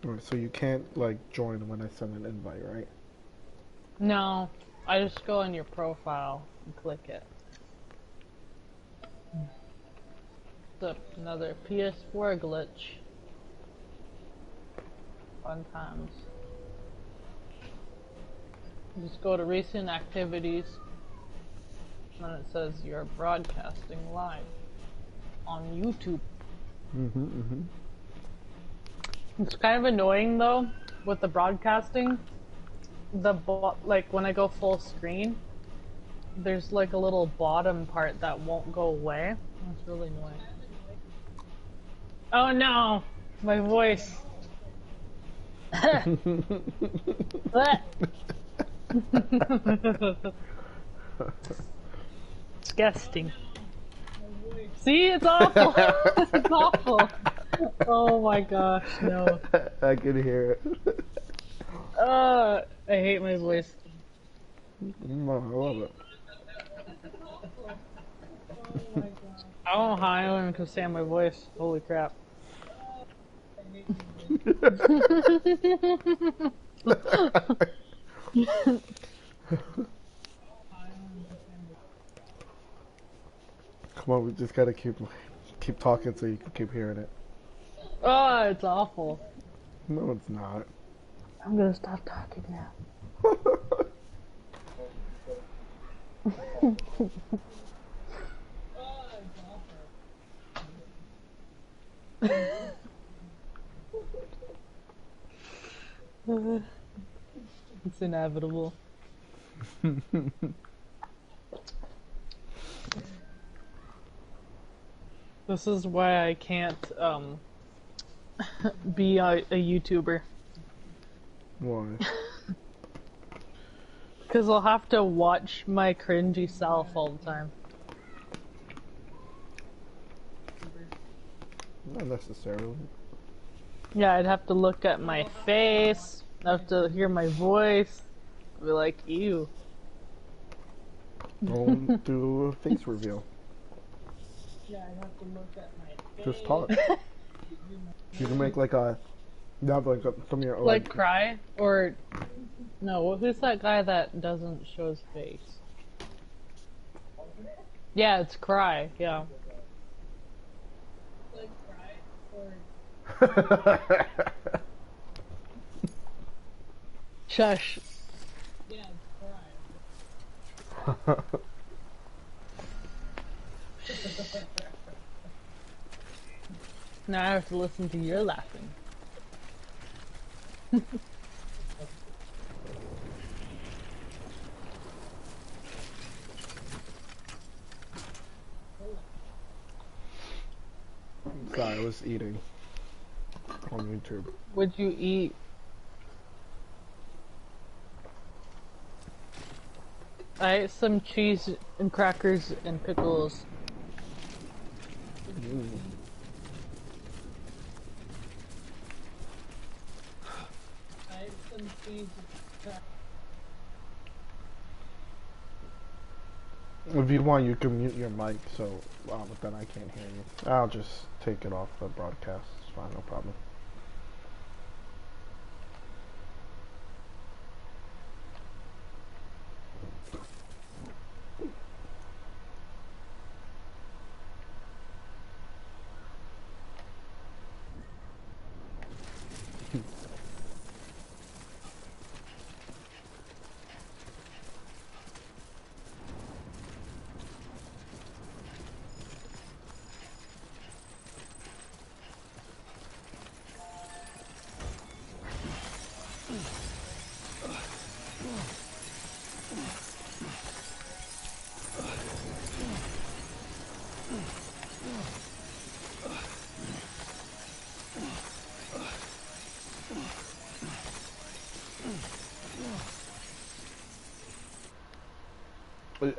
Alright, so you can't, like, join when I send an invite, right? No, I just go on your profile and click it. Another PS4 glitch. Fun times. Just go to recent activities, and it says you're broadcasting live on YouTube. It's kind of annoying though with the broadcasting. Like when I go full screen, there's like a little bottom part that won't go away. It's really annoying. Oh no, my voice. Disgusting. See, it's awful. It's awful. Oh my gosh, no. I can hear it. I hate my voice. No, I love it. I don't know how anyone can stand my voice. Holy crap. Come on, we just gotta keep talking so you can keep hearing it. Oh, it's awful. No, it's not. I'm gonna stop talking now. It's inevitable. This is why I can't be a YouTuber. Why? Because I'll have to watch my cringy self all the time. Not necessarily. Yeah, I'd have to look at my face, I'd have to hear my voice, I'd be like, ew. Don't do a face reveal. Yeah, I'd have to look at my face. Just talk. You can make like a, not like some of your own. Like cry? Or, no, who's that guy that doesn't show his face? Yeah, it's cry, yeah. Like cry? Or... Shush. Yeah, it's cry. Now I have to listen to your laughing. Sorry, I was eating on YouTube. What'd you eat? I ate some cheese and crackers and pickles. I ate some cheese and crackers. If you want, you can mute your mic, so but then I can't hear you. I'll just take it off the broadcast. It's fine, no problem.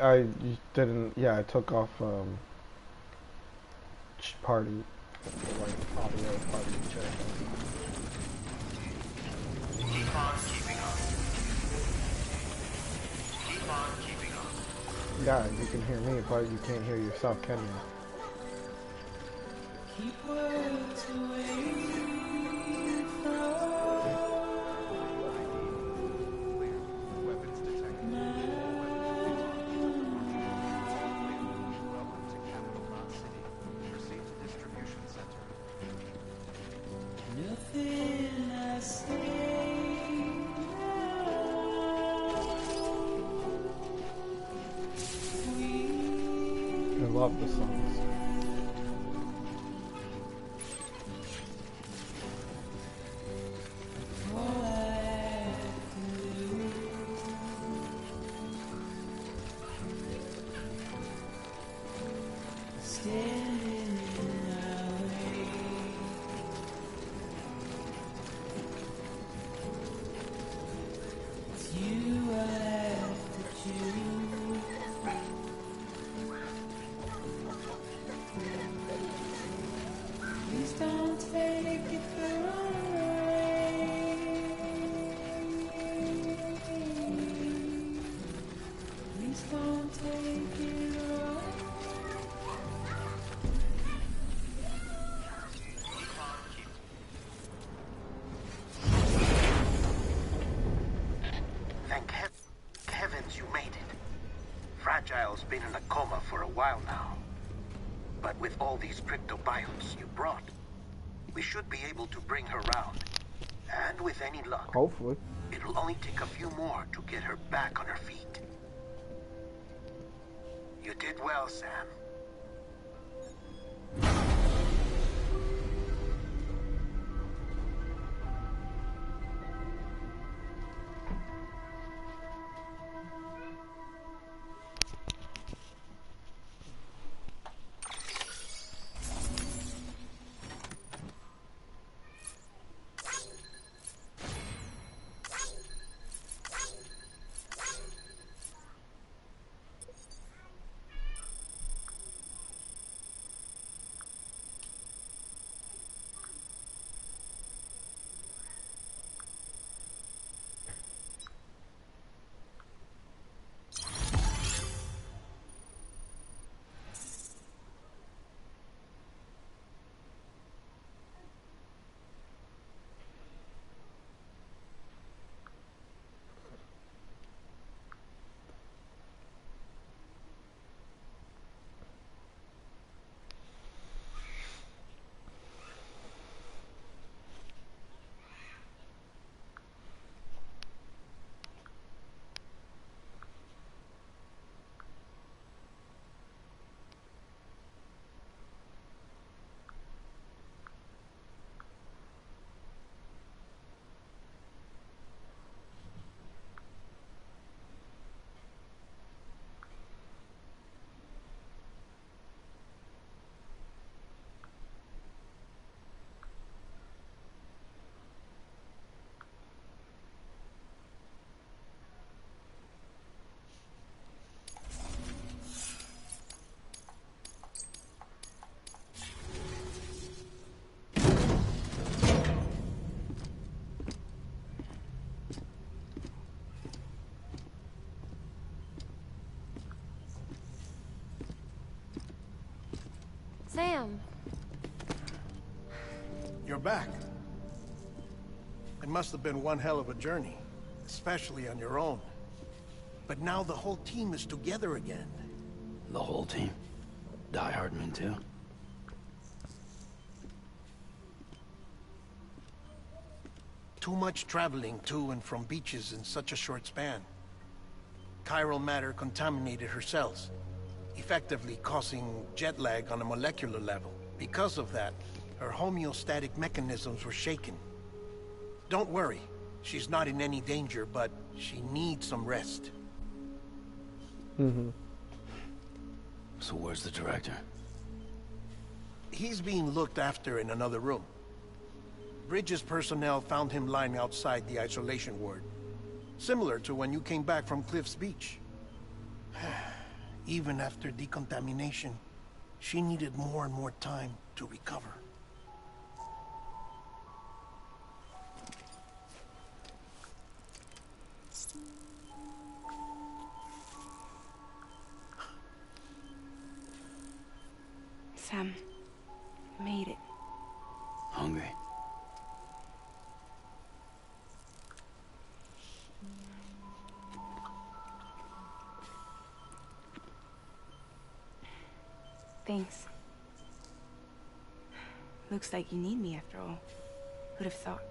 I didn't. Yeah, I took off party, like audio party chat. Keep on keeping up. Keep on keeping up. Yeah, you can hear me, but you can't hear yourself, can you? Keep words away from I love the songs. Thank heavens you made it. Fragile's been in a coma for a while now. But with all these cryptobiotes you brought, we should be able to bring her round. And with any luck, Hopefully. it'll only take a few more to get her back on her feet. You did well, Sam. Sam. You're back. It must have been one hell of a journey, especially on your own. But now the whole team is together again. The whole team? Die Hardman too? Too much traveling to and from beaches in such a short span. Chiral matter contaminated her cells, effectively causing jet lag on a molecular level. Because of that, her homeostatic mechanisms were shaken. Don't worry, she's not in any danger, but she needs some rest. So where's the director? He's being looked after in another room. Bridges personnel found him lying outside the isolation ward. Similar to when you came back from Cliff's Beach. Even after decontamination, she needed more and more time to recover. Sam, I made it. Hungry? Thanks. Looks like you need me after all. Who'd have thought?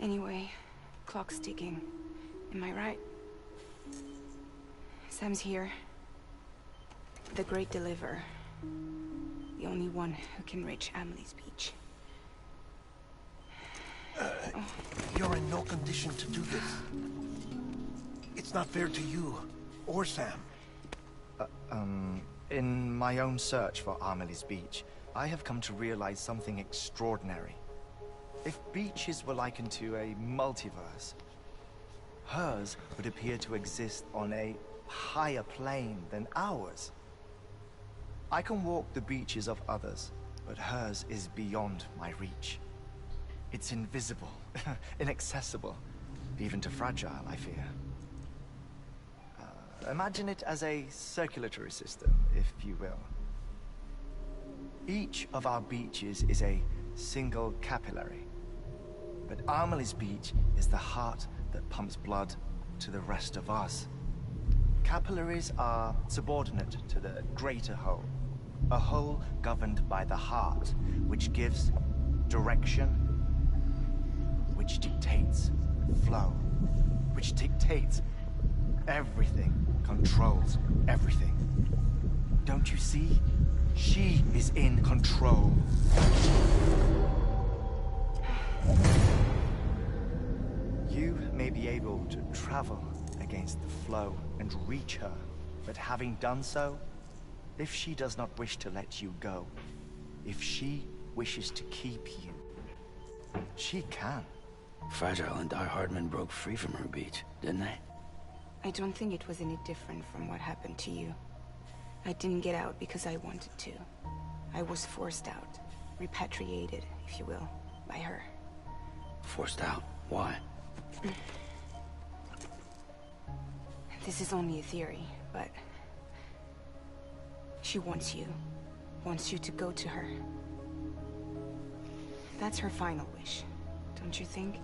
Anyway, clock's ticking. Am I right? Sam's here. The Great Deliverer. The only one who can reach Amelie's Beach. You're in no condition to do this. It's not fair to you or Sam. In my own search for Amelie's Beach, I have come to realize something extraordinary. If beaches were likened to a multiverse, hers would appear to exist on a higher plane than ours. I can walk the beaches of others, but hers is beyond my reach. It's invisible, inaccessible, even to Fragile, I fear. Imagine it as a circulatory system, if you will. Each of our beaches is a single capillary. But Amelie's Beach is the heart that pumps blood to the rest of us. Capillaries are subordinate to the greater whole. A whole governed by the heart, which gives direction, which dictates flow, which dictates everything, controls everything. Don't you see? She is in control. You may be able to travel against the flow and reach her, but having done so, if she does not wish to let you go, if she wishes to keep you, she can. Fragile and Die Hardman broke free from her beach, didn't they? I don't think it was any different from what happened to you. I didn't get out because I wanted to. I was forced out. Repatriated, if you will, by her. Forced out? Why? This is only a theory, but... she wants you. Wants you to go to her. That's her final wish, don't you think?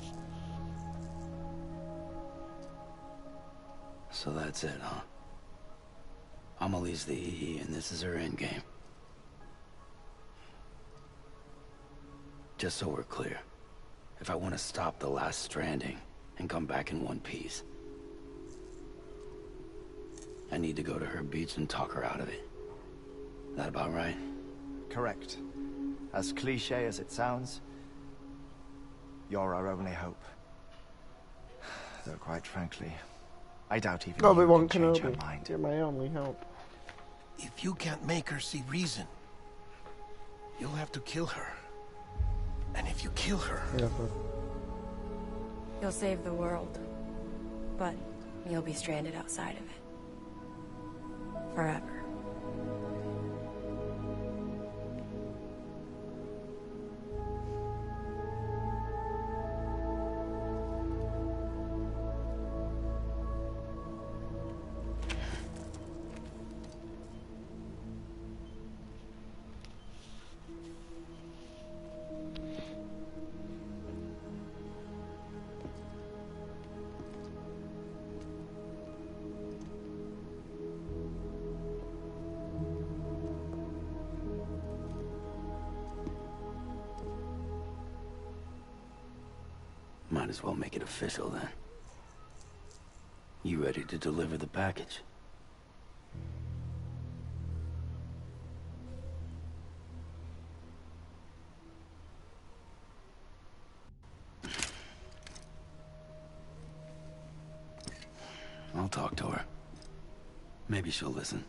So that's it, huh? Amelie's the EE, and this is her endgame. Just so we're clear, if I want to stop the last stranding and come back in one piece, I need to go to her beach and talk her out of it. That about right? Correct. As cliche as it sounds, you're our only hope. Though quite frankly, I doubt even you Obi-Wan can change her Kenobi, mind. you're my only hope. If you can't make her see reason, you'll have to kill her. And if you kill her... Yeah, but You'll save the world, but you'll be stranded outside of it. Forever. Might as well make it official then. You ready to deliver the package? I'll talk to her. Maybe she'll listen.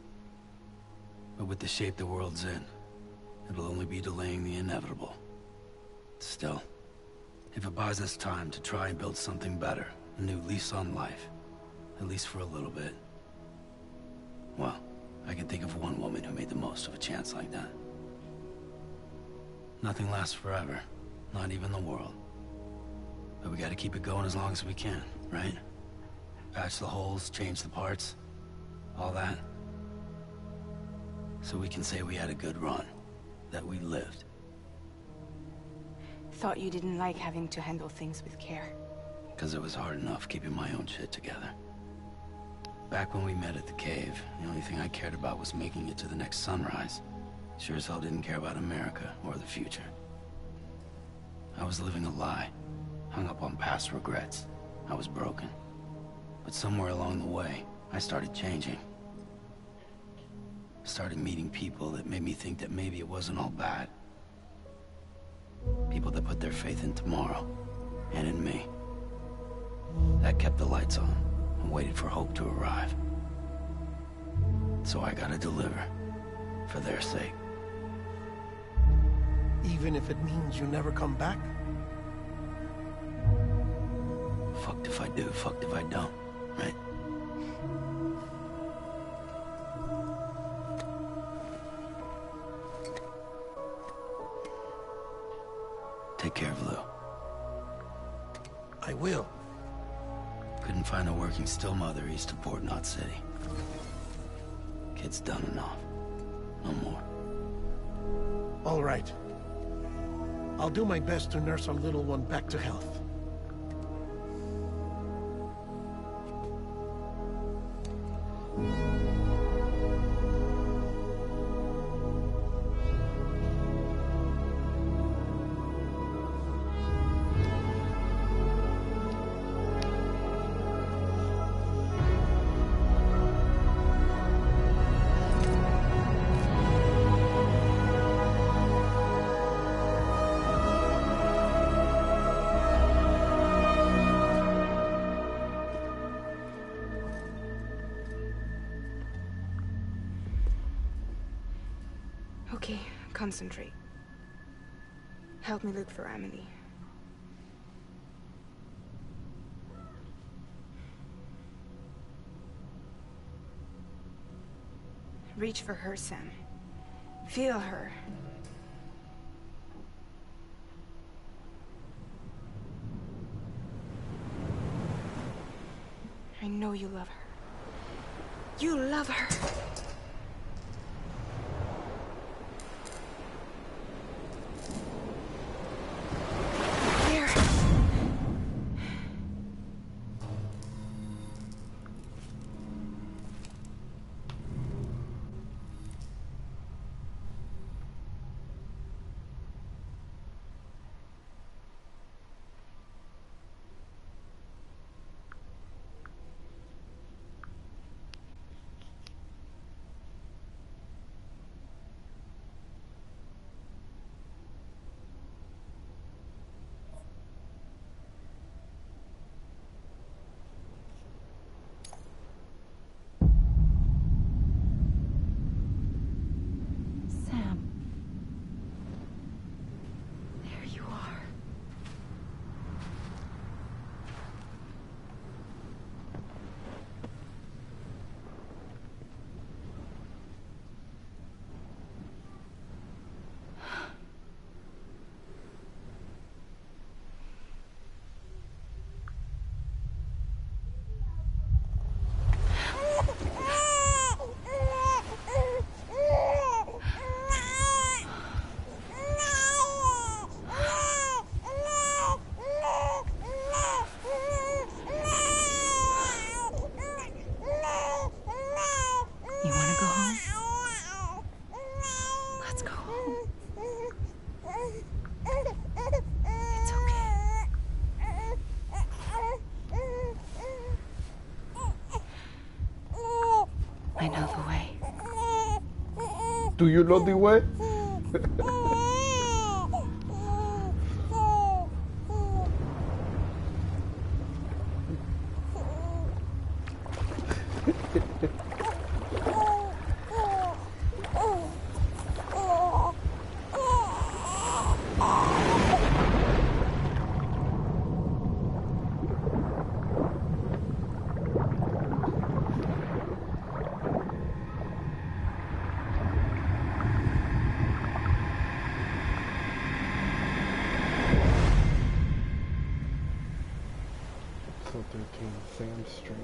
But with the shape the world's in, it'll only be delaying the inevitable. Still, if it buys us time to try and build something better, a new lease on life, at least for a little bit, well, I can think of one woman who made the most of a chance like that. Nothing lasts forever, not even the world. But we gotta keep it going as long as we can, right? Patch the holes, change the parts, all that. So we can say we had a good run, that we lived. Thought you didn't like having to handle things with care. Because it was hard enough keeping my own shit together. Back when we met at the cave, the only thing I cared about was making it to the next sunrise. Sure as hell didn't care about America or the future. I was living a lie, hung up on past regrets. I was broken. But somewhere along the way, I started changing. Started meeting people that made me think that maybe it wasn't all bad. People that put their faith in tomorrow, and in me. That kept the lights on, and waited for hope to arrive. So I gotta deliver, for their sake. Even if it means you never come back? Fucked if I do, fucked if I don't, right? Take care of Lou. I will. Couldn't find a working still mother east of Port Knot City. Kid's done enough. No more. All right. I'll do my best to nurse our little one back to health. Okay, concentrate. Help me look for Amelie. Reach for her, Sam. Feel her. I know you love her. You love her! I know the way. Do you know the way? Sam Strand.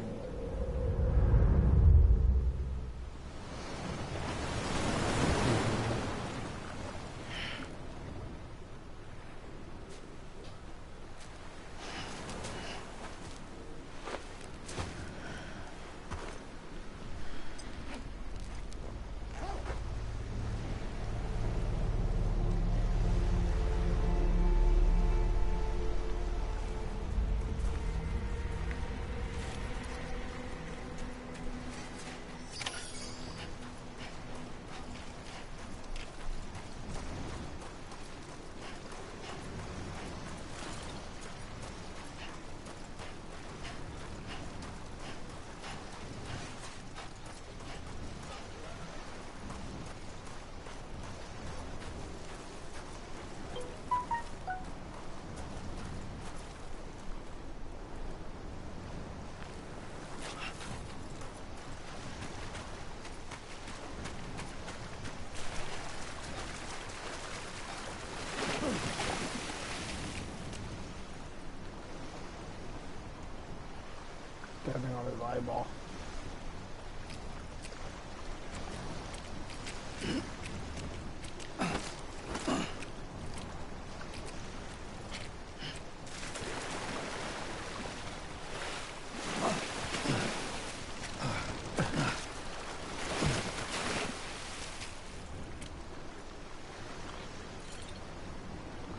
Standing on his eyeball.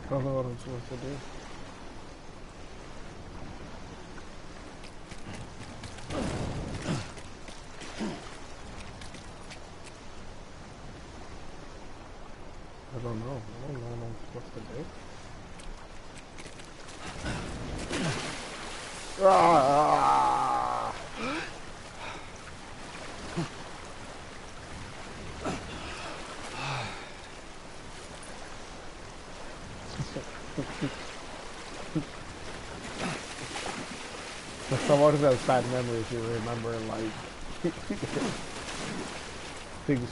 I don't know what I'm supposed to do. I don't know. I don't know what I'm supposed to do. Ah! For someone who has bad memories, you remember like things.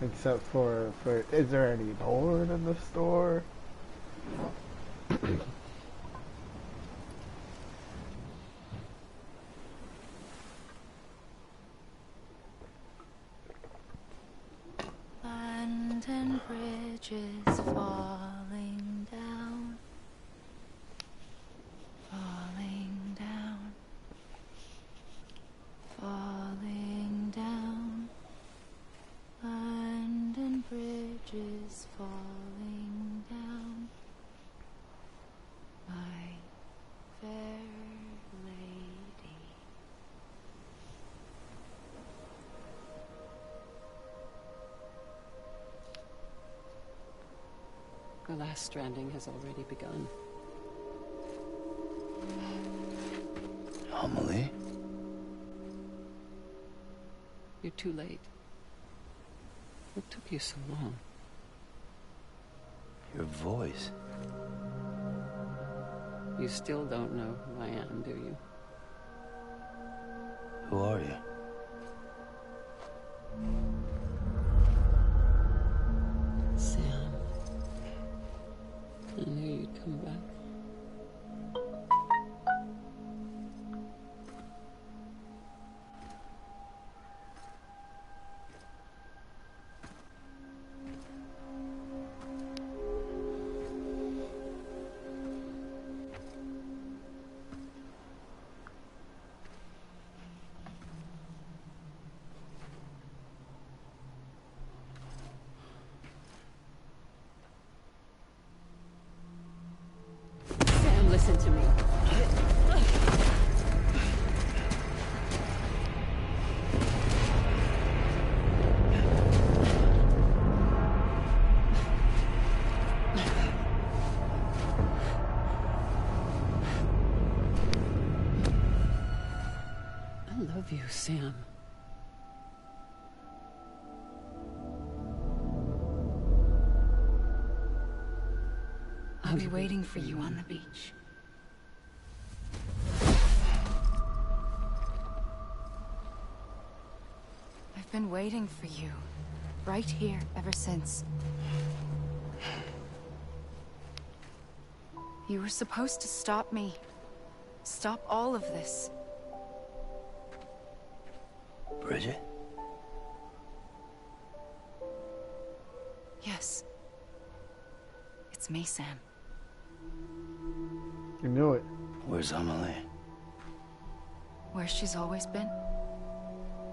Except for, is there any door in the store? London Bridge is falling down, falling down, falling down. London Bridge is falling down, my fair lady. The last stranding has already begun. Amelie? You're too late. What took you so long? Your voice. You still don't know who I am, do you? Who are you? Sam. I knew you'd come back. Listen to me. I love you, Sam. I'll be waiting for you on the beach. I've been waiting for you, right here, ever since. You were supposed to stop me. Stop all of this. Bridget? Yes. It's me, Sam. You knew it. Where's Amelie? Where she's always been.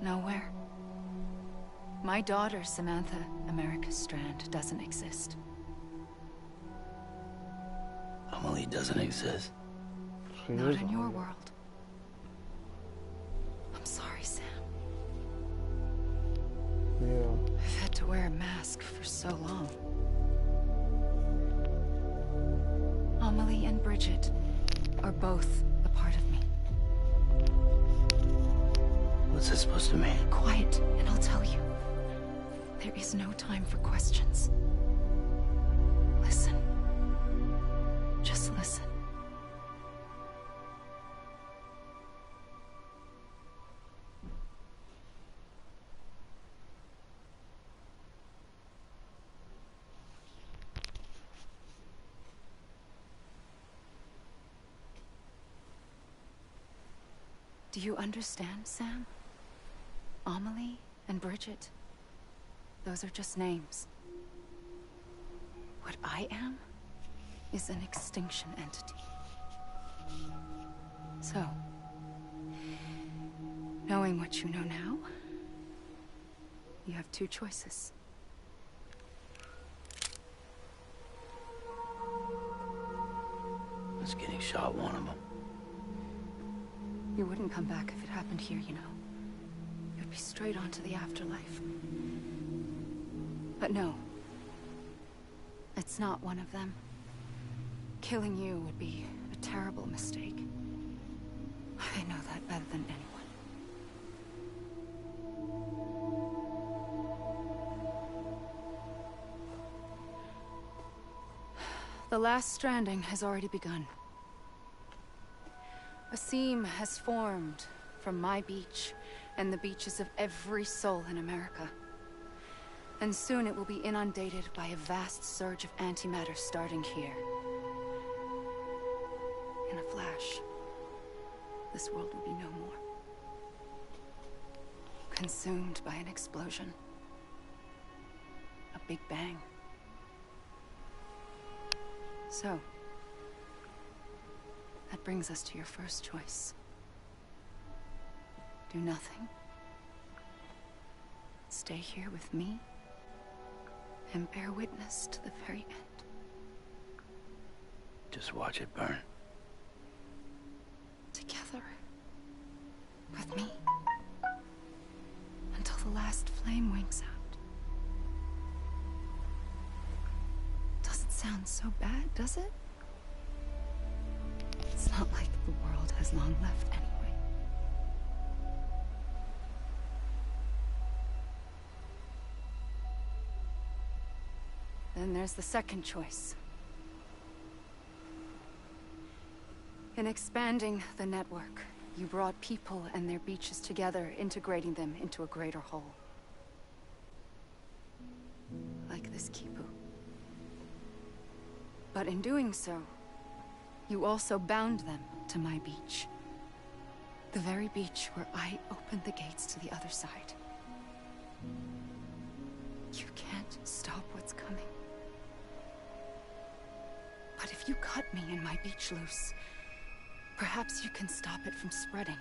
Nowhere. My daughter, Samantha America Strand, doesn't exist. Amelie doesn't exist. She Not is in your Amelie. world. I'm sorry, Sam. Yeah. I've had to wear a mask for so long. Amelie and Bridget are both a part of me. What's this supposed to mean? Quiet, and I'll tell you. There is no time for questions. Listen. Just listen. Do you understand, Sam? Amelie and Bridget, those are just names. What I am is an extinction entity. So, knowing what you know now, you have two choices. Was getting shot one of them. You wouldn't come back if it happened here, you know. You'd be straight on to the afterlife. But no. It's not one of them. Killing you would be a terrible mistake. I know that better than anyone. The last stranding has already begun. A seam has formed from my beach and the beaches of every soul in America. And soon it will be inundated by a vast surge of antimatter starting here. In a flash, this world will be no more. Consumed by an explosion. A big bang. So, that brings us to your first choice. Do nothing. Stay here with me, and bear witness to the very end. Just watch it burn. Together. With me. Until the last flame winks out. Doesn't sound so bad, does it? It's not like the world has long left anyway. Then there's the second choice. In expanding the network, you brought people and their beaches together, integrating them into a greater whole. Like this Kipu. But in doing so, you also bound them to my beach. The very beach where I opened the gates to the other side. You can't stop what's coming. But if you cut me and my beach loose, perhaps you can stop it from spreading.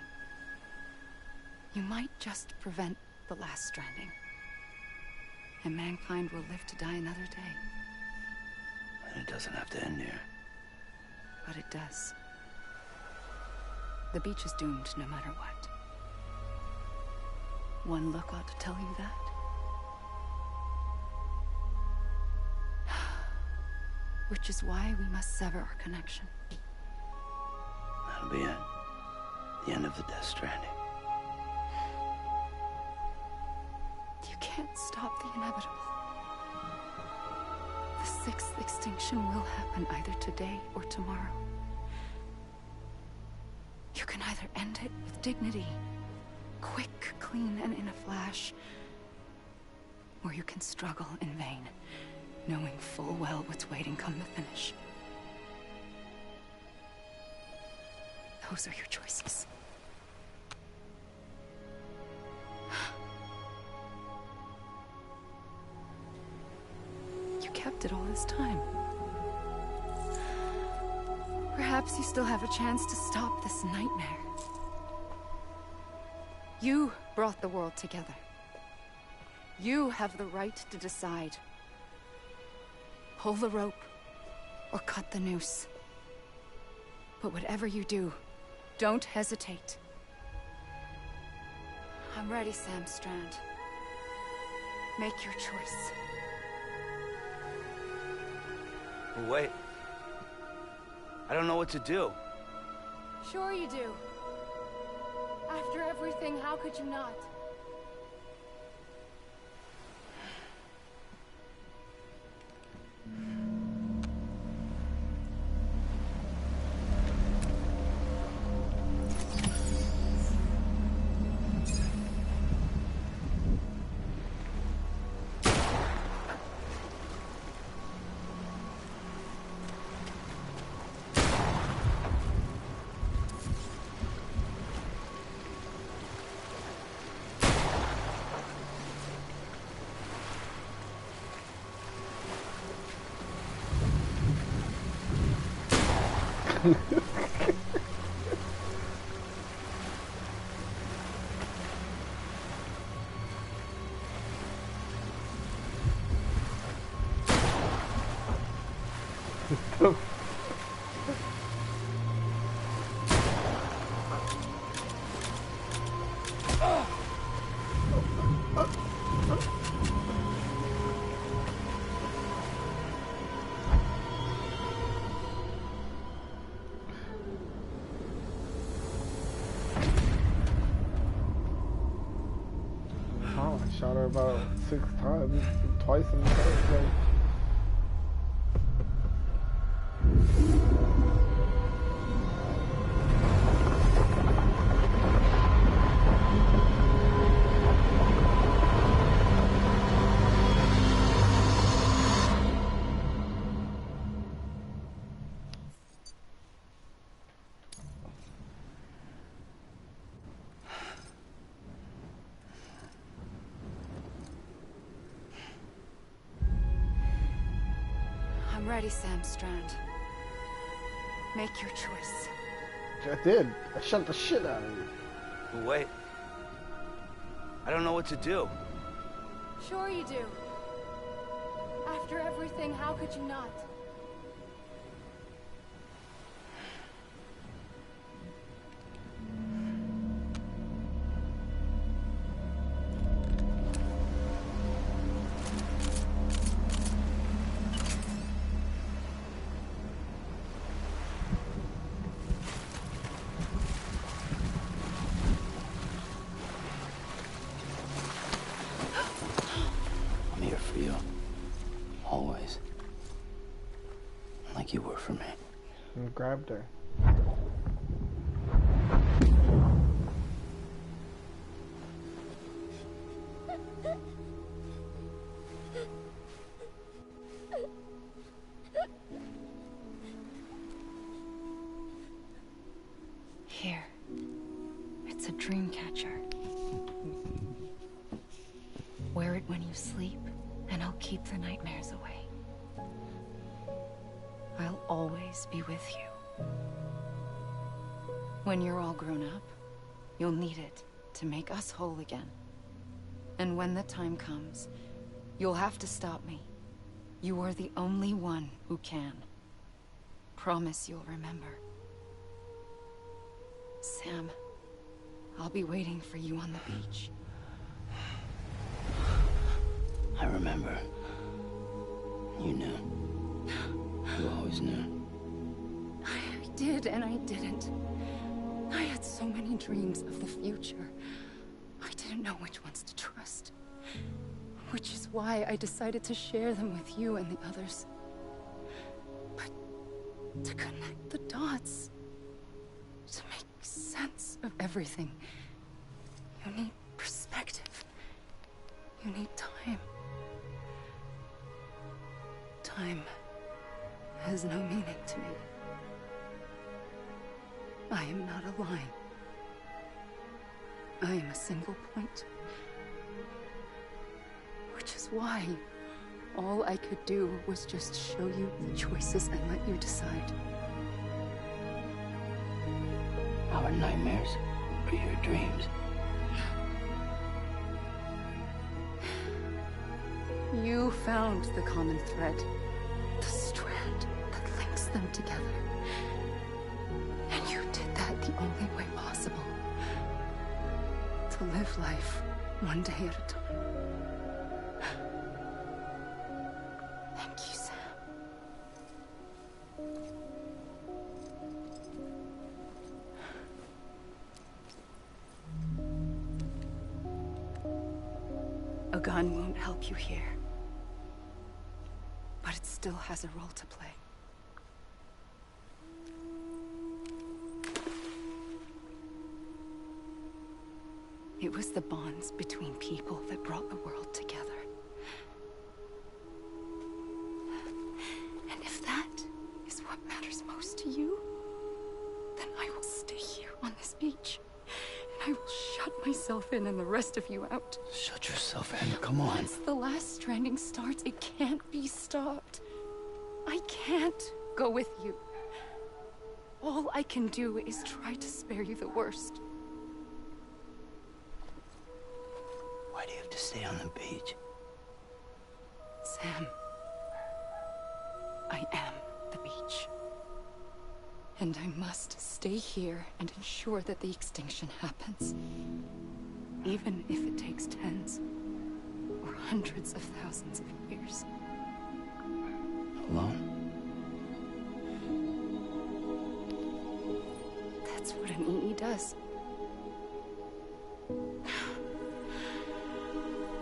You might just prevent the last stranding. And mankind will live to die another day. And it doesn't have to end here. But it does. The beach is doomed no matter what. One look ought to tell you that. Which is why we must sever our connection. That'll be it. The end of the Death Stranding. You can't stop the inevitable. The sixth extinction will happen either today or tomorrow. You can either end it with dignity, quick, clean, and in a flash, or you can struggle in vain, knowing full well what's waiting come the finish. Those are your choices. You kept it all this time. Perhaps you still have a chance to stop this nightmare. You brought the world together. You have the right to decide. Pull the rope or cut the noose. But whatever you do, don't hesitate. I'm ready, Sam Strand. Make your choice. But wait. I don't know what to do. Sure you do. After everything, how could you not? Oh, I shot her about 6 times, twice in the first place. I'm ready, Sam Strand. Make your choice. I did. I shot the shit out of you. But wait. I don't know what to do. Sure you do. After everything, how could you not? I'm here for you. Always. Like you were for me. And grabbed her. Here. It's a dream catcher. Wear it when you sleep, and I'll keep the nightmares away. I'll always be with you. When you're all grown up, you'll need it to make us whole again. And when the time comes, you'll have to stop me. You are the only one who can. Promise you'll remember. Sam, I'll be waiting for you on the beach. I remember. You knew. You always knew. I did and I didn't. I had so many dreams of the future. I didn't know which ones to trust. Which is why I decided to share them with you and the others. But to connect the dots, to make sense of everything, you need perspective. You need time. Time has no meaning to me. I am not a line. I am a single point. Which is why all I could do was just show you the choices and let you decide. Our nightmares are your dreams. You found the common thread, the strand that links them together. And you did that the only way possible. To live life one day at a time. Thank you, Sam. A gun won't help you here. But it still has a role to play. It was the bonds between people that brought the world together. And if that is what matters most to you, then I will stay here on this beach. And I will shut myself in and the rest of you out. Shut yourself in, come on. Once the last stranding starts, it can't be stopped. I can't go with you. All I can do is try to spare you the worst. Why do you have to stay on the beach? Sam, I am the beach. And I must stay here and ensure that the extinction happens. Even if it takes tens or hundreds of thousands of years. Alone? That's what an EE does.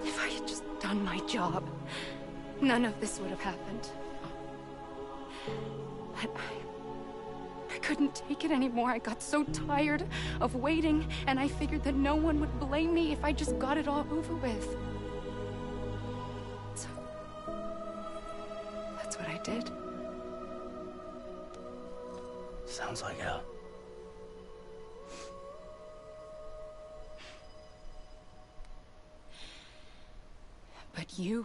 If I had just done my job, none of this would have happened. But I couldn't take it anymore. I got so tired of waiting, and I figured that no one would blame me if I just got it all over with. So, that's what I did. Sounds like hell. But you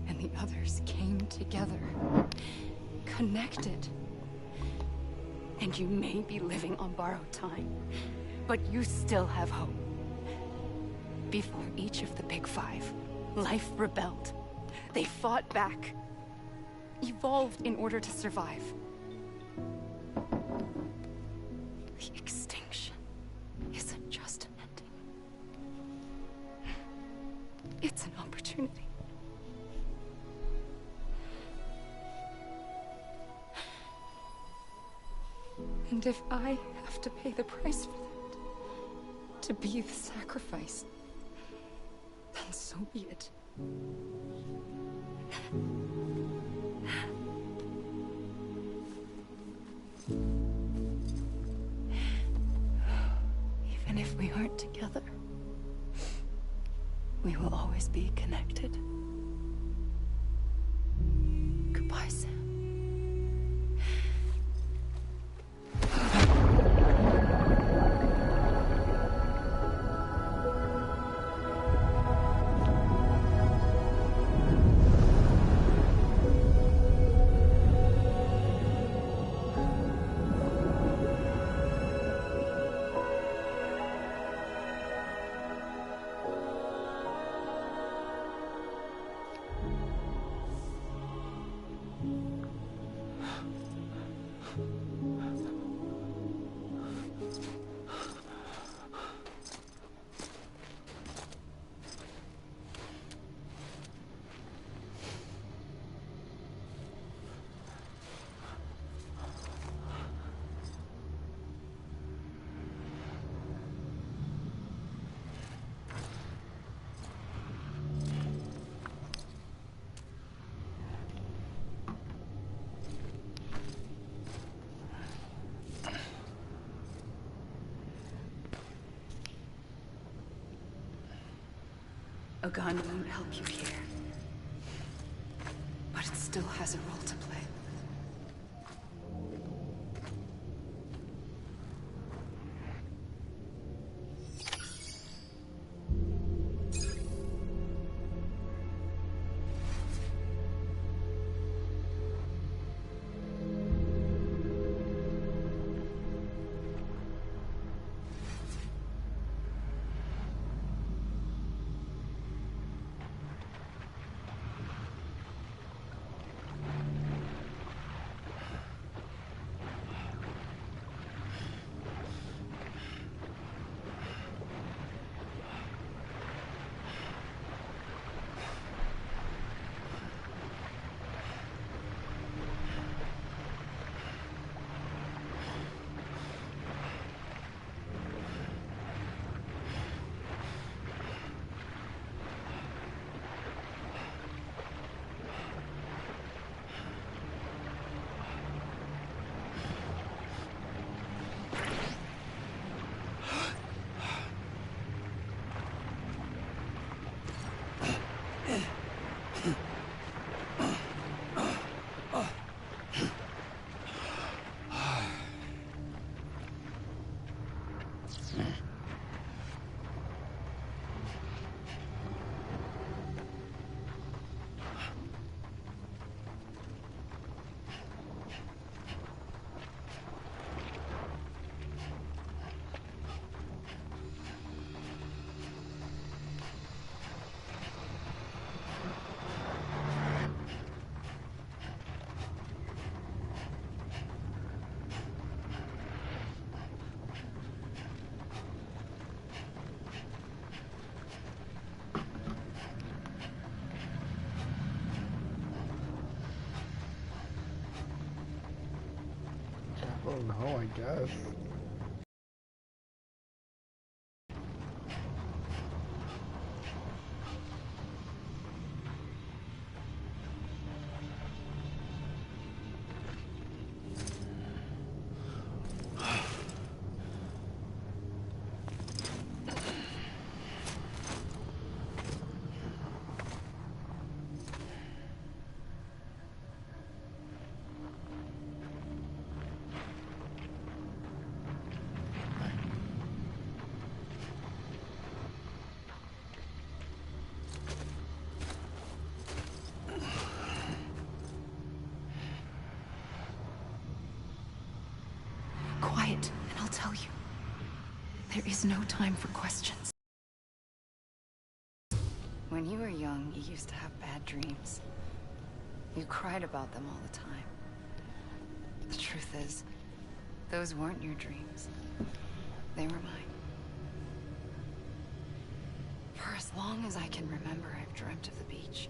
and the others came together, connected. And you may be living on borrowed time, but you still have hope. Before each of the Big Five, life rebelled. They fought back, evolved in order to survive. The extinction isn't just an ending. It's an opportunity. And if I have to pay the price for that, to be the sacrifice, then so be it. Even if we aren't together, we will always be connected. Goodbye, Sam. A gun won't help you here, but it still has a role to play. Oh no, I guess. Quiet, and I'll tell you. There is no time for questions. When you were young, you used to have bad dreams. You cried about them all the time. The truth is, those weren't your dreams. They were mine. For as long as I can remember, I've dreamt of the beach.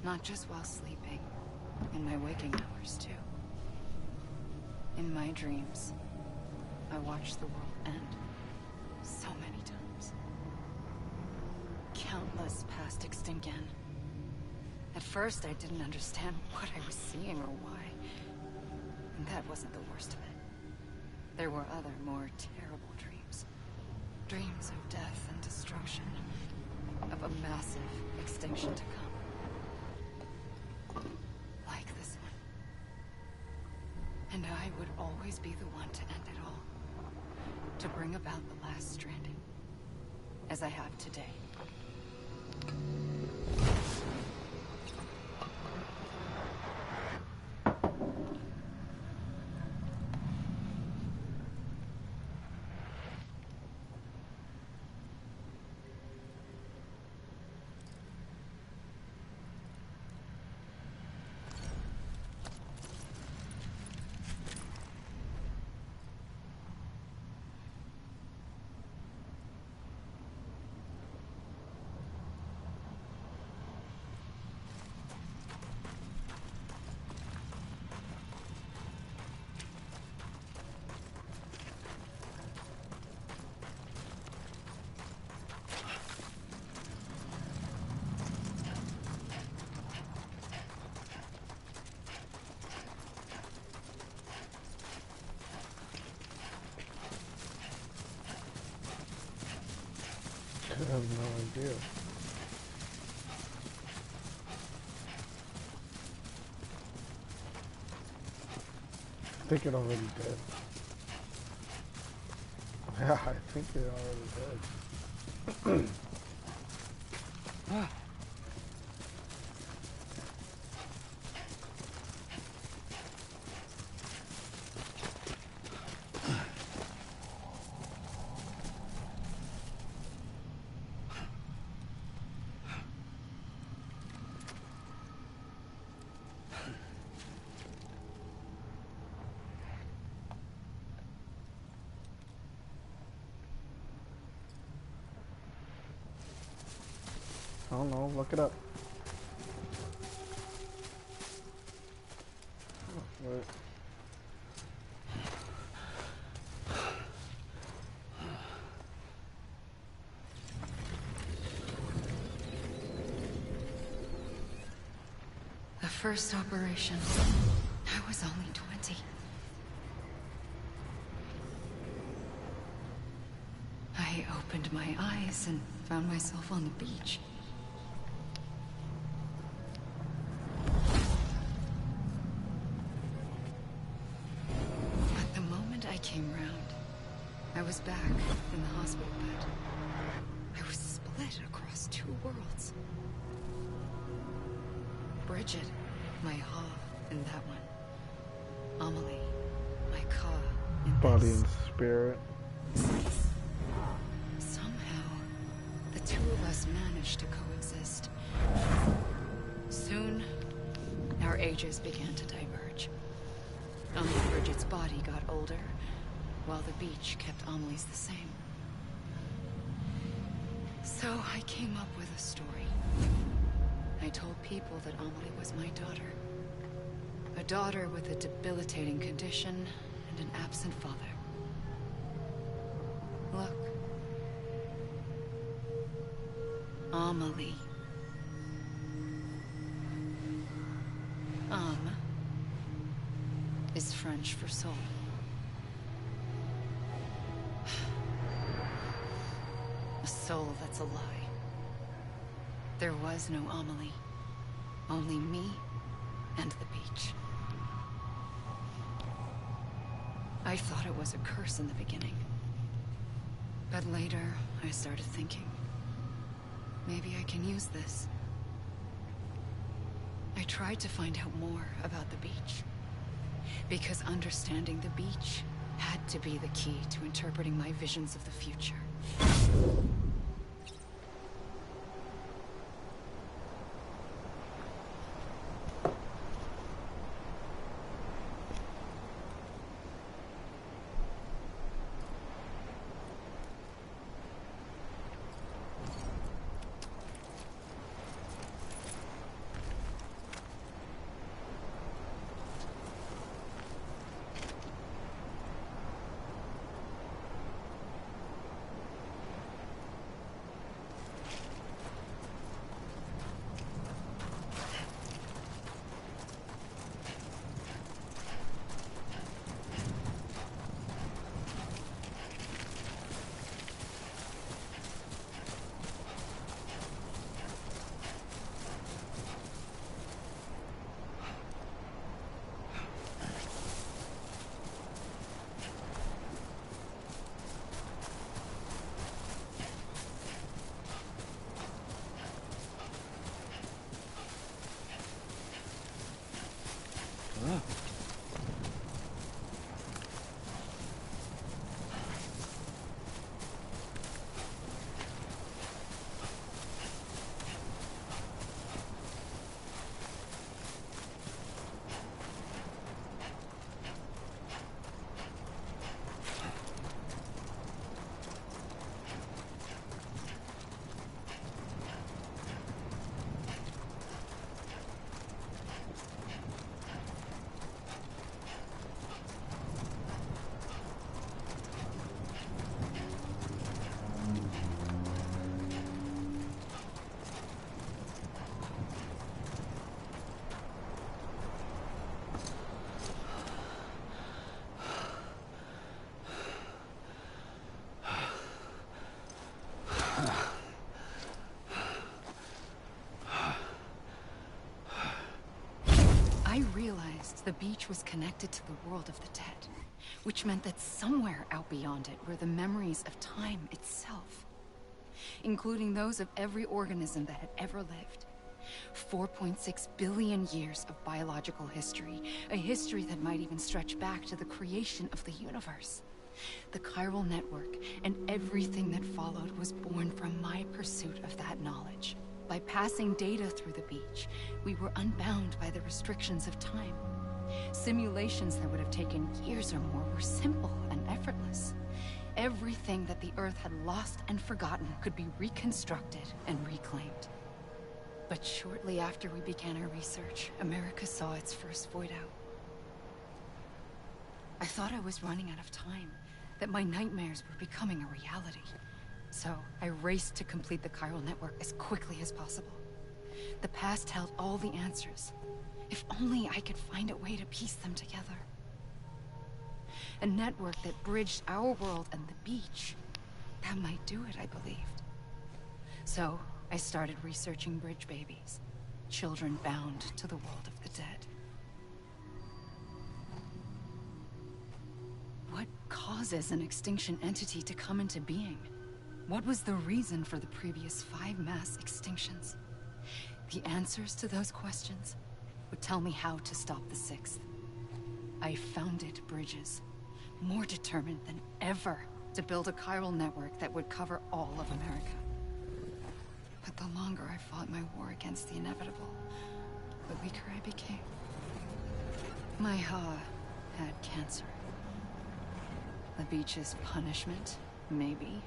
Not just while sleeping, in my waking hours, too. In my dreams, I watched the world end so many times. Countless passed extinct again. At first, I didn't understand what I was seeing or why. And that wasn't the worst of it. There were other, more terrible dreams. Dreams of death and destruction. Of a massive extinction to come. Like this one. And I would always be the one to end it all. To bring about the last stranding. As I have today. I have no idea. I think it already did. Yeah, I think it already did. I don't know, look it up. Oh, wait. The first operation, I was only 20. I opened my eyes and found myself on the beach. But the moment I came round, I was back in the hospital bed. I was split across two worlds. Bridget, my Ha in that one. Amelie, my Ka in Body this. and spirit. Somehow, the two of us managed to coexist. Soon, our ages began to diverge. Only Bridget's body got older, while the beach kept Amelie's the same. So I came up with a story. I told people that Amelie was my daughter. A daughter with a debilitating condition and an absent father. Look. Amelie. Is French for soul. A soul that's a lie. There was no Amelie. Only me and the beach. I thought it was a curse in the beginning. But later, I started thinking, maybe I can use this. I tried to find out more about the beach. Because understanding the beach had to be the key to interpreting my visions of the future. I realized the beach was connected to the world of the dead, which meant that somewhere out beyond it were the memories of time itself, including those of every organism that had ever lived. 4.6 billion years of biological history, a history that might even stretch back to the creation of the universe. The chiral network and everything that followed was born from my pursuit of that knowledge. By passing data through the beach, we were unbound by the restrictions of time. Simulations that would have taken years or more were simple and effortless. Everything that the Earth had lost and forgotten could be reconstructed and reclaimed. But shortly after we began our research, America saw its first void out. I thought I was running out of time, that my nightmares were becoming a reality. So I raced to complete the chiral network as quickly as possible. The past held all the answers. If only I could find a way to piece them together. A network that bridged our world and the beach. That might do it, I believed. So I started researching bridge babies, children bound to the world of the dead. What causes an extinction entity to come into being? What was the reason for the previous 5 mass extinctions? The answers to those questions would tell me how to stop the 6th. I founded bridges, more determined than ever to build a chiral network that would cover all of America. But the longer I fought my war against the inevitable, the weaker I became. My Ha had cancer. The beach's punishment, maybe,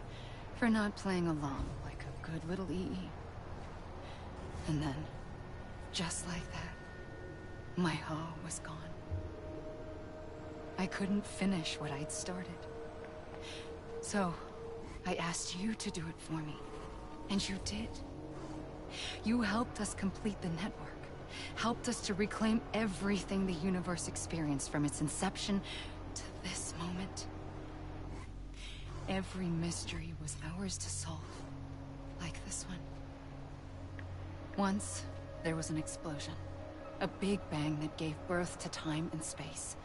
for not playing along like a good little EE. And then, just like that, my Ha was gone. I couldn't finish what I'd started. So, I asked you to do it for me. And you did. You helped us complete the network. Helped us to reclaim everything the universe experienced from its inception to this moment. Every mystery was ours to solve. Like this one. Once, there was an explosion. A big bang that gave birth to time and space.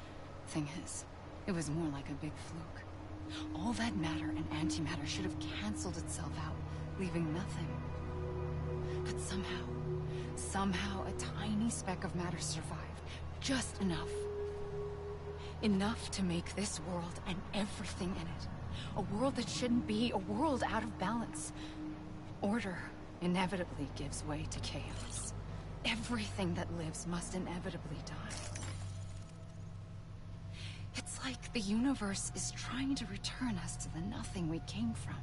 Thing is, it was more like a big fluke. All that matter and antimatter should have canceled itself out, leaving nothing. But somehow a tiny speck of matter survived. Just enough. Enough to make this world and everything in it. A world that shouldn't be, a world out of balance. Order inevitably gives way to chaos. Everything that lives must inevitably die. It's like the universe is trying to return us to the nothing we came from.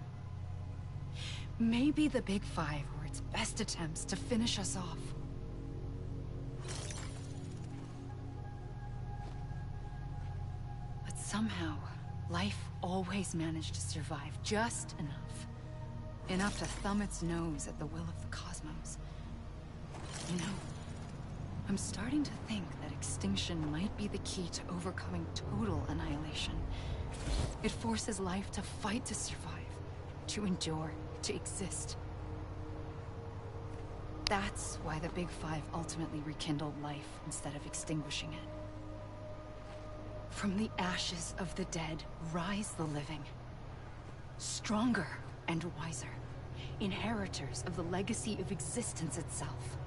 Maybe the Big Five were its best attempts to finish us off. But somehow, life always managed to survive just enough. Enough to thumb its nose at the will of the cosmos. You know, I'm starting to think that extinction might be the key to overcoming total annihilation. It forces life to fight to survive, to endure, to exist. That's why the Big Five ultimately rekindled life instead of extinguishing it. From the ashes of the dead rise the living. Stronger and wiser. Inheritors of the legacy of existence itself.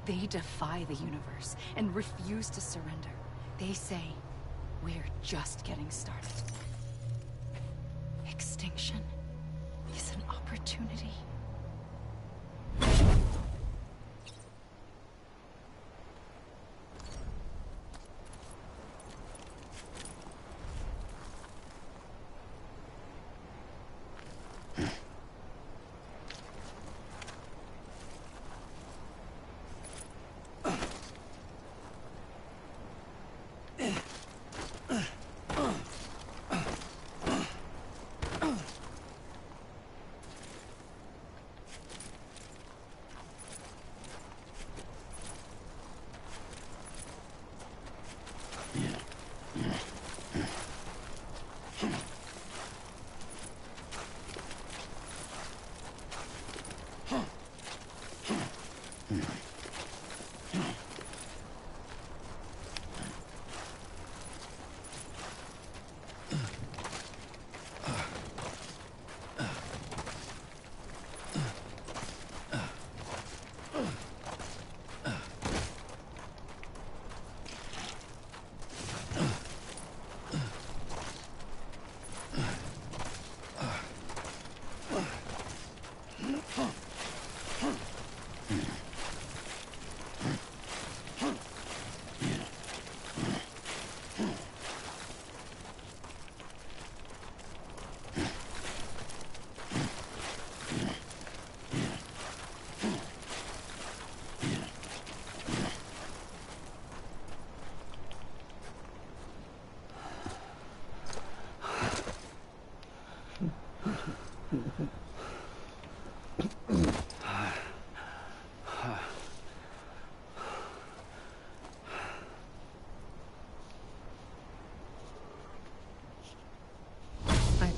They defy the universe and refuse to surrender. They say, we're just getting started. Extinction is an opportunity.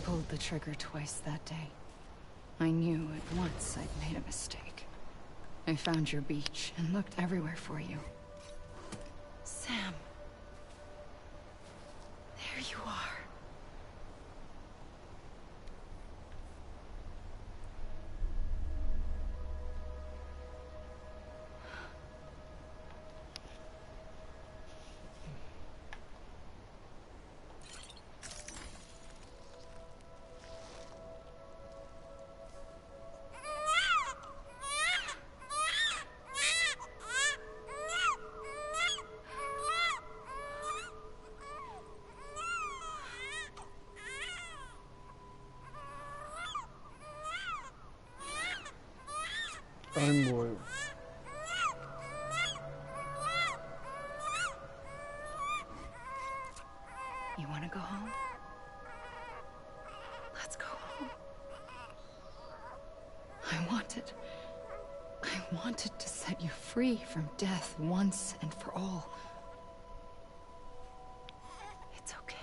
Pulled the trigger twice that day. I knew at once I'd made a mistake. I found your beach and looked everywhere for you. Sam. There you are. I'm loyal. You want to go home? Let's go home. I wanted to set you free from death once and for all. It's okay.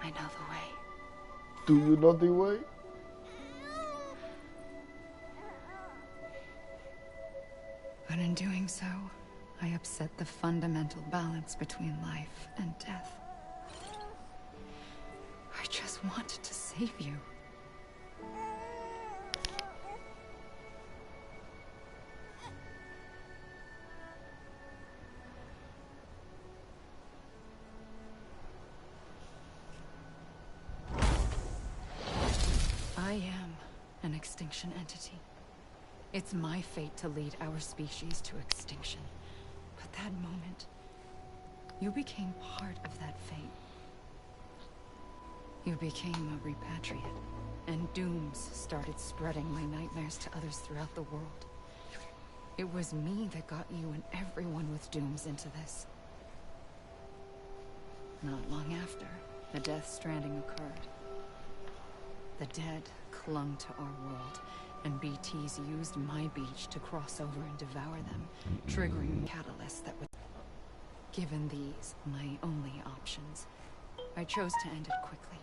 I know the way. Do you know the way? But in doing so, I upset the fundamental balance between life and death. I just wanted to save you. I am an extinction entity. It's my fate to lead our species to extinction. But that moment, you became part of that fate. You became a repatriate, and dooms started spreading my nightmares to others throughout the world. It was me that got you and everyone with dooms into this. Not long after, the Death Stranding occurred. The dead clung to our world, and BTs used my beach to cross over and devour them, triggering catalysts that would... Given these my only options, I chose to end it quickly.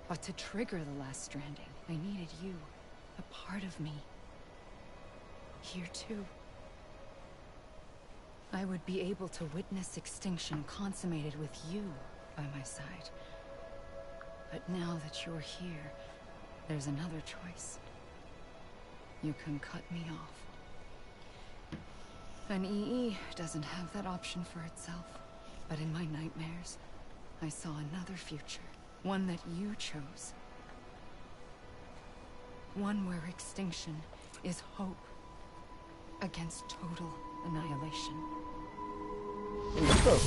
But to trigger the last stranding, I needed you, a part of me. Here too. I would be able to witness extinction consummated with you by my side. But now that you're here, there's another choice. You can cut me off. An EE doesn't have that option for itself. But in my nightmares, I saw another future. One that you chose. One where extinction is hope against total annihilation. Let's go.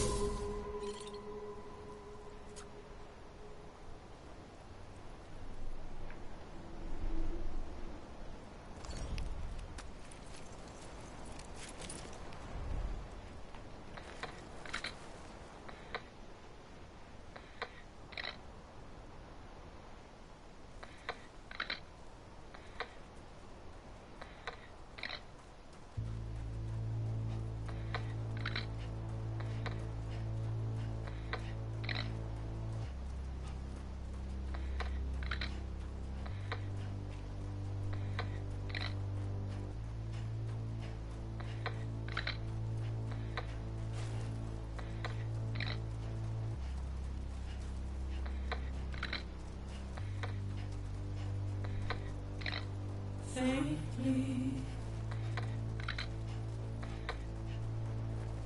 Faintly,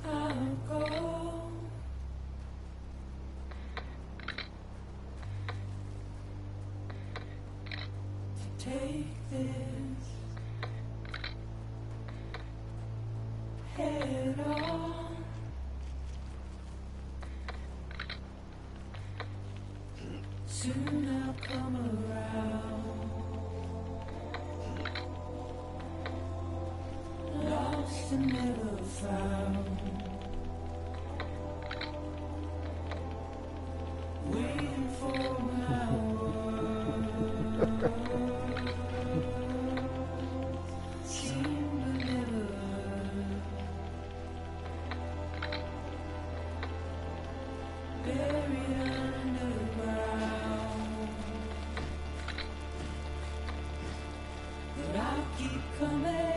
I'll go. To take this head on. Soon I'll come around. Lost and never found. Waiting for my world. Seem to never buried underground. But I'll keep coming.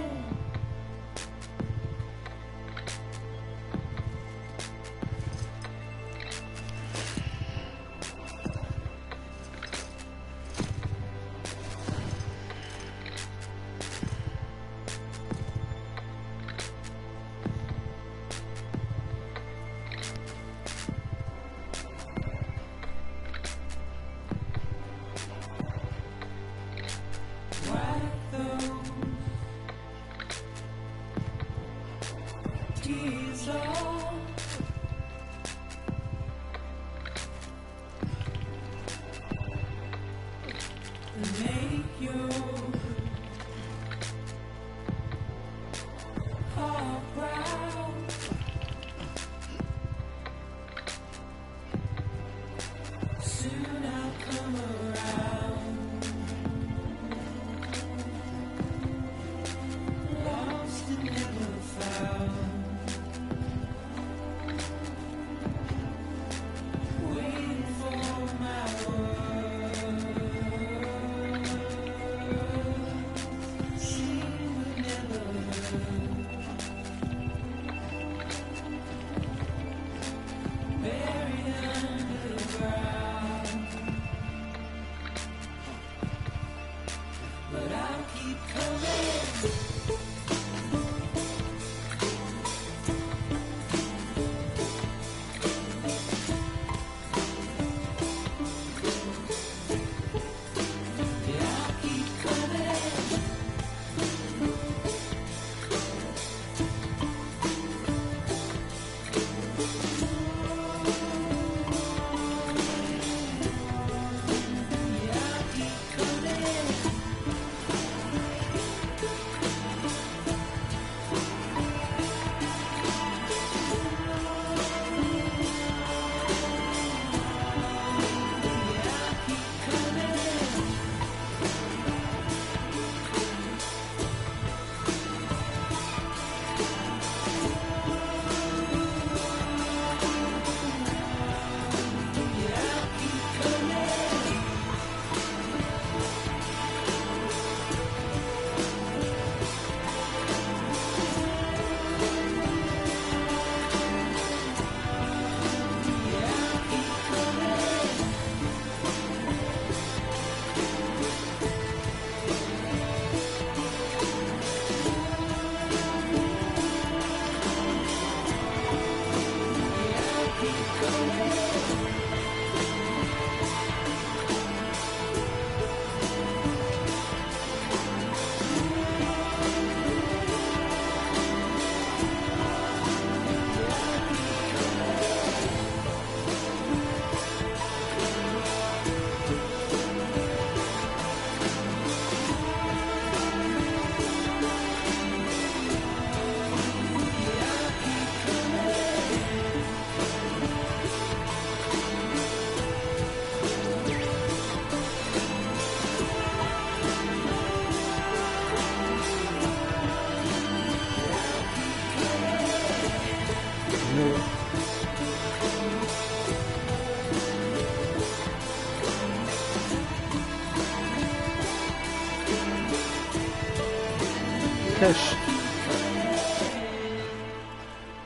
Okay,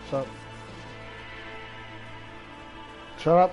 shut up. Shut up.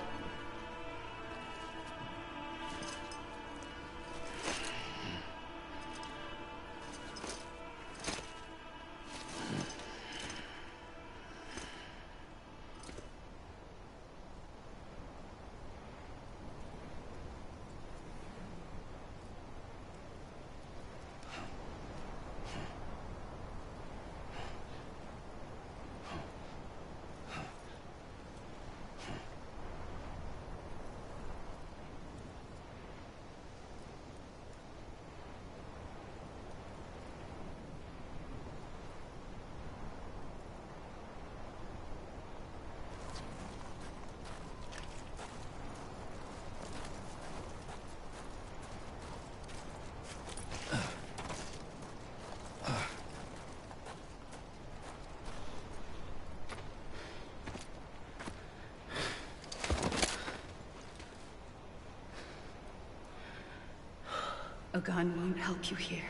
A gun won't help you here.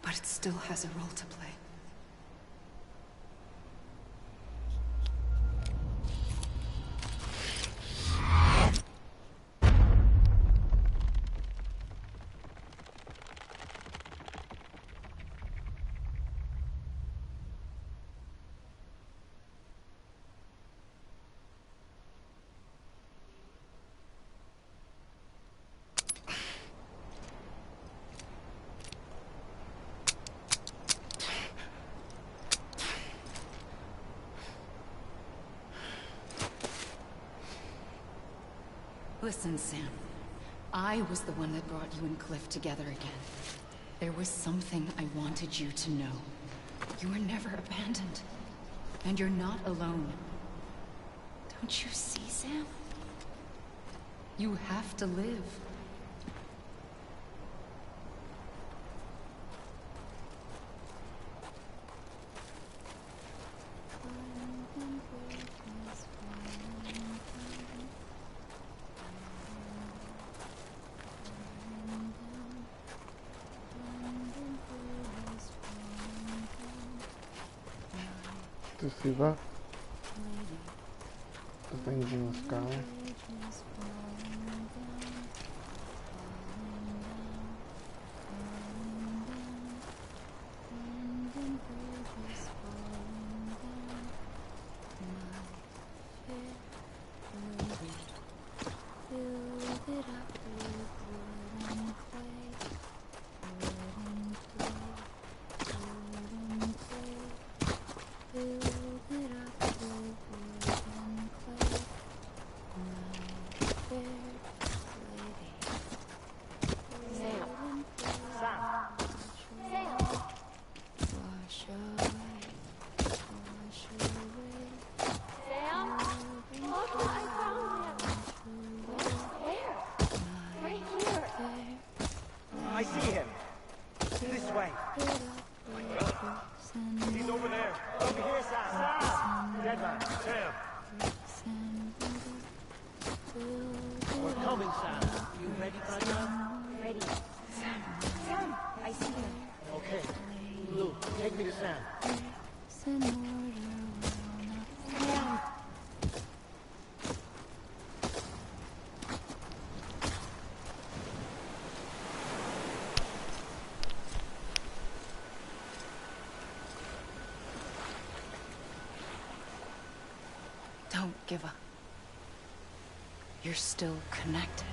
But it still has a role to play. Listen, Sam. I was the one that brought you and Cliff together again. There was something I wanted you to know. You were never abandoned. And you're not alone. Don't you see, Sam? You have to live. Do you see that? The things in the sky. Don't give up. You're still connected.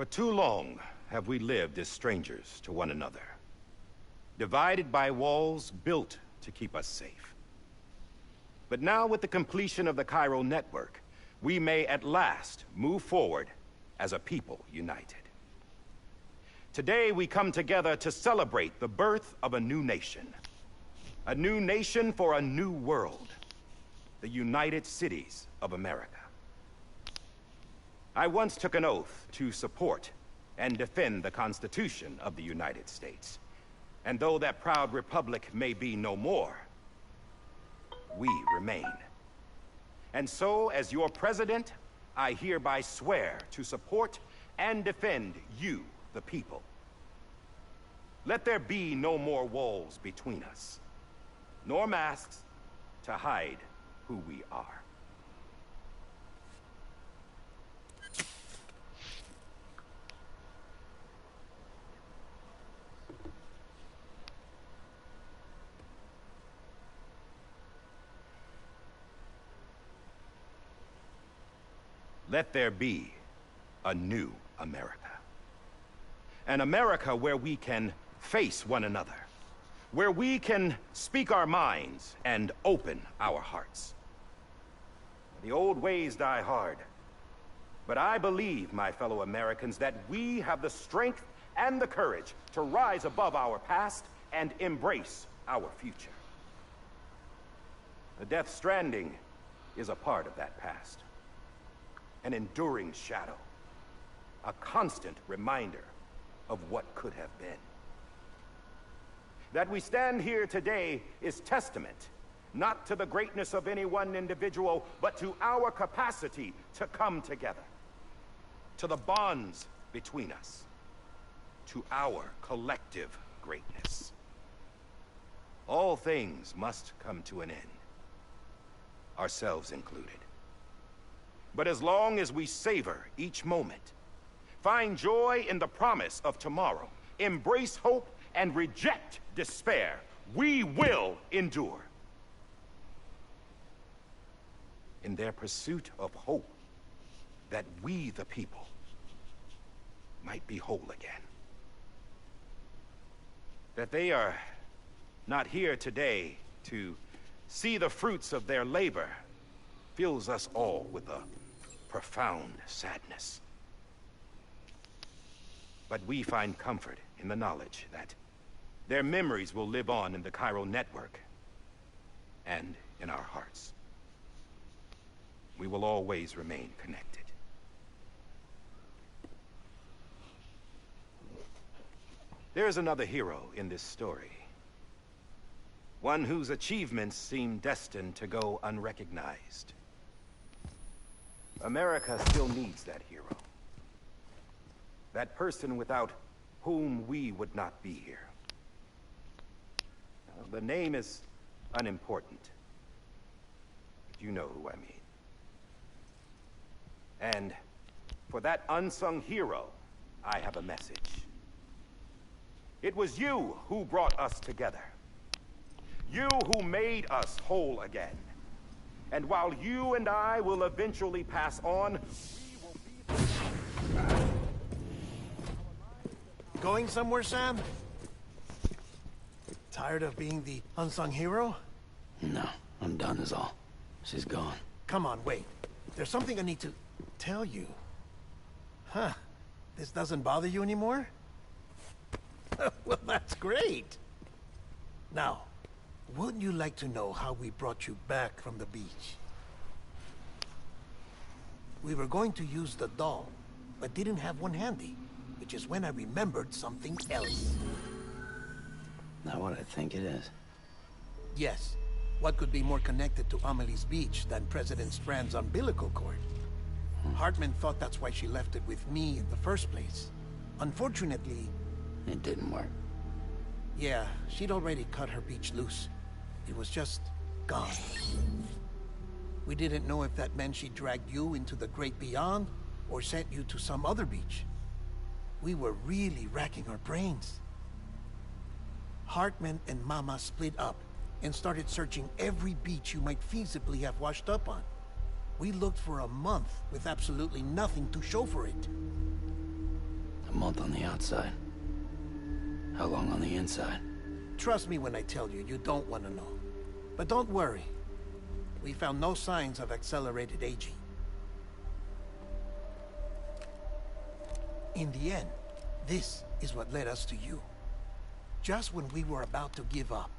For too long have we lived as strangers to one another, divided by walls built to keep us safe. But now, with the completion of the chiral network, we may at last move forward as a people united. Today we come together to celebrate the birth of a new nation. A new nation for a new world. The United Cities of America. I once took an oath to support and defend the Constitution of the United States. And though that proud republic may be no more, we remain. And so, as your president, I hereby swear to support and defend you, the people. Let there be no more walls between us, nor masks to hide who we are. Let there be a new America. An America where we can face one another. Where we can speak our minds and open our hearts. The old ways die hard. But I believe, my fellow Americans, that we have the strength and the courage to rise above our past and embrace our future. The Death Stranding is a part of that past. An enduring shadow. A constant reminder of what could have been. That we stand here today is testament, not to the greatness of any one individual, but to our capacity to come together. To the bonds between us. To our collective greatness. All things must come to an end. Ourselves included. But as long as we savor each moment, find joy in the promise of tomorrow, embrace hope, and reject despair, we will endure. In their pursuit of hope, that we, the people, might be whole again. That they are not here today to see the fruits of their labor fills us all with a profound sadness. But we find comfort in the knowledge that their memories will live on in the chiral network and in our hearts. We will always remain connected. There is another hero in this story. One whose achievements seem destined to go unrecognized. America still needs that hero. That person without whom we would not be here. The name is unimportant. But you know who I mean. And for that unsung hero, I have a message. It was you who brought us together. You who made us whole again. And while you and I will eventually pass on, we will be... Going somewhere, Sam? Tired of being the unsung hero? No, I'm done is all. She's gone. Come on, wait. There's something I need to tell you. Huh. This doesn't bother you anymore? Well, that's great. Now, wouldn't you like to know how we brought you back from the beach? We were going to use the doll, but didn't have one handy, which is when I remembered something else. Not what I think it is. Yes. What could be more connected to Amelie's beach than President Strand's umbilical cord? Hartman thought that's why she left it with me in the first place. Unfortunately... It didn't work. Yeah, she'd already cut her beach loose. It was just gone. We didn't know if that meant she dragged you into the great beyond, or sent you to some other beach. We were really racking our brains. Hartman and Mama split up and started searching every beach you might feasibly have washed up on. We looked for a month with absolutely nothing to show for it. A month on the outside. How long on the inside? Trust me when I tell you, you don't want to know. But don't worry. We found no signs of accelerated aging. In the end, this is what led us to you. Just when we were about to give up,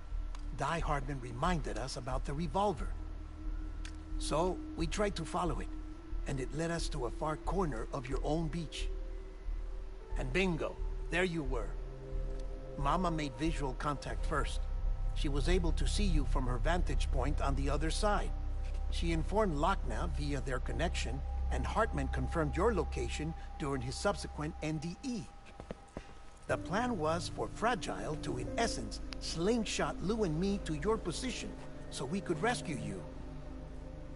Die Hardman reminded us about the revolver. So, we tried to follow it, and it led us to a far corner of your own beach. And bingo, there you were. Mama made visual contact first. She was able to see you from her vantage point on the other side. She informed Locknaw via their connection, and Hartman confirmed your location during his subsequent NDE. The plan was for Fragile to, in essence, slingshot Lou and me to your position so we could rescue you.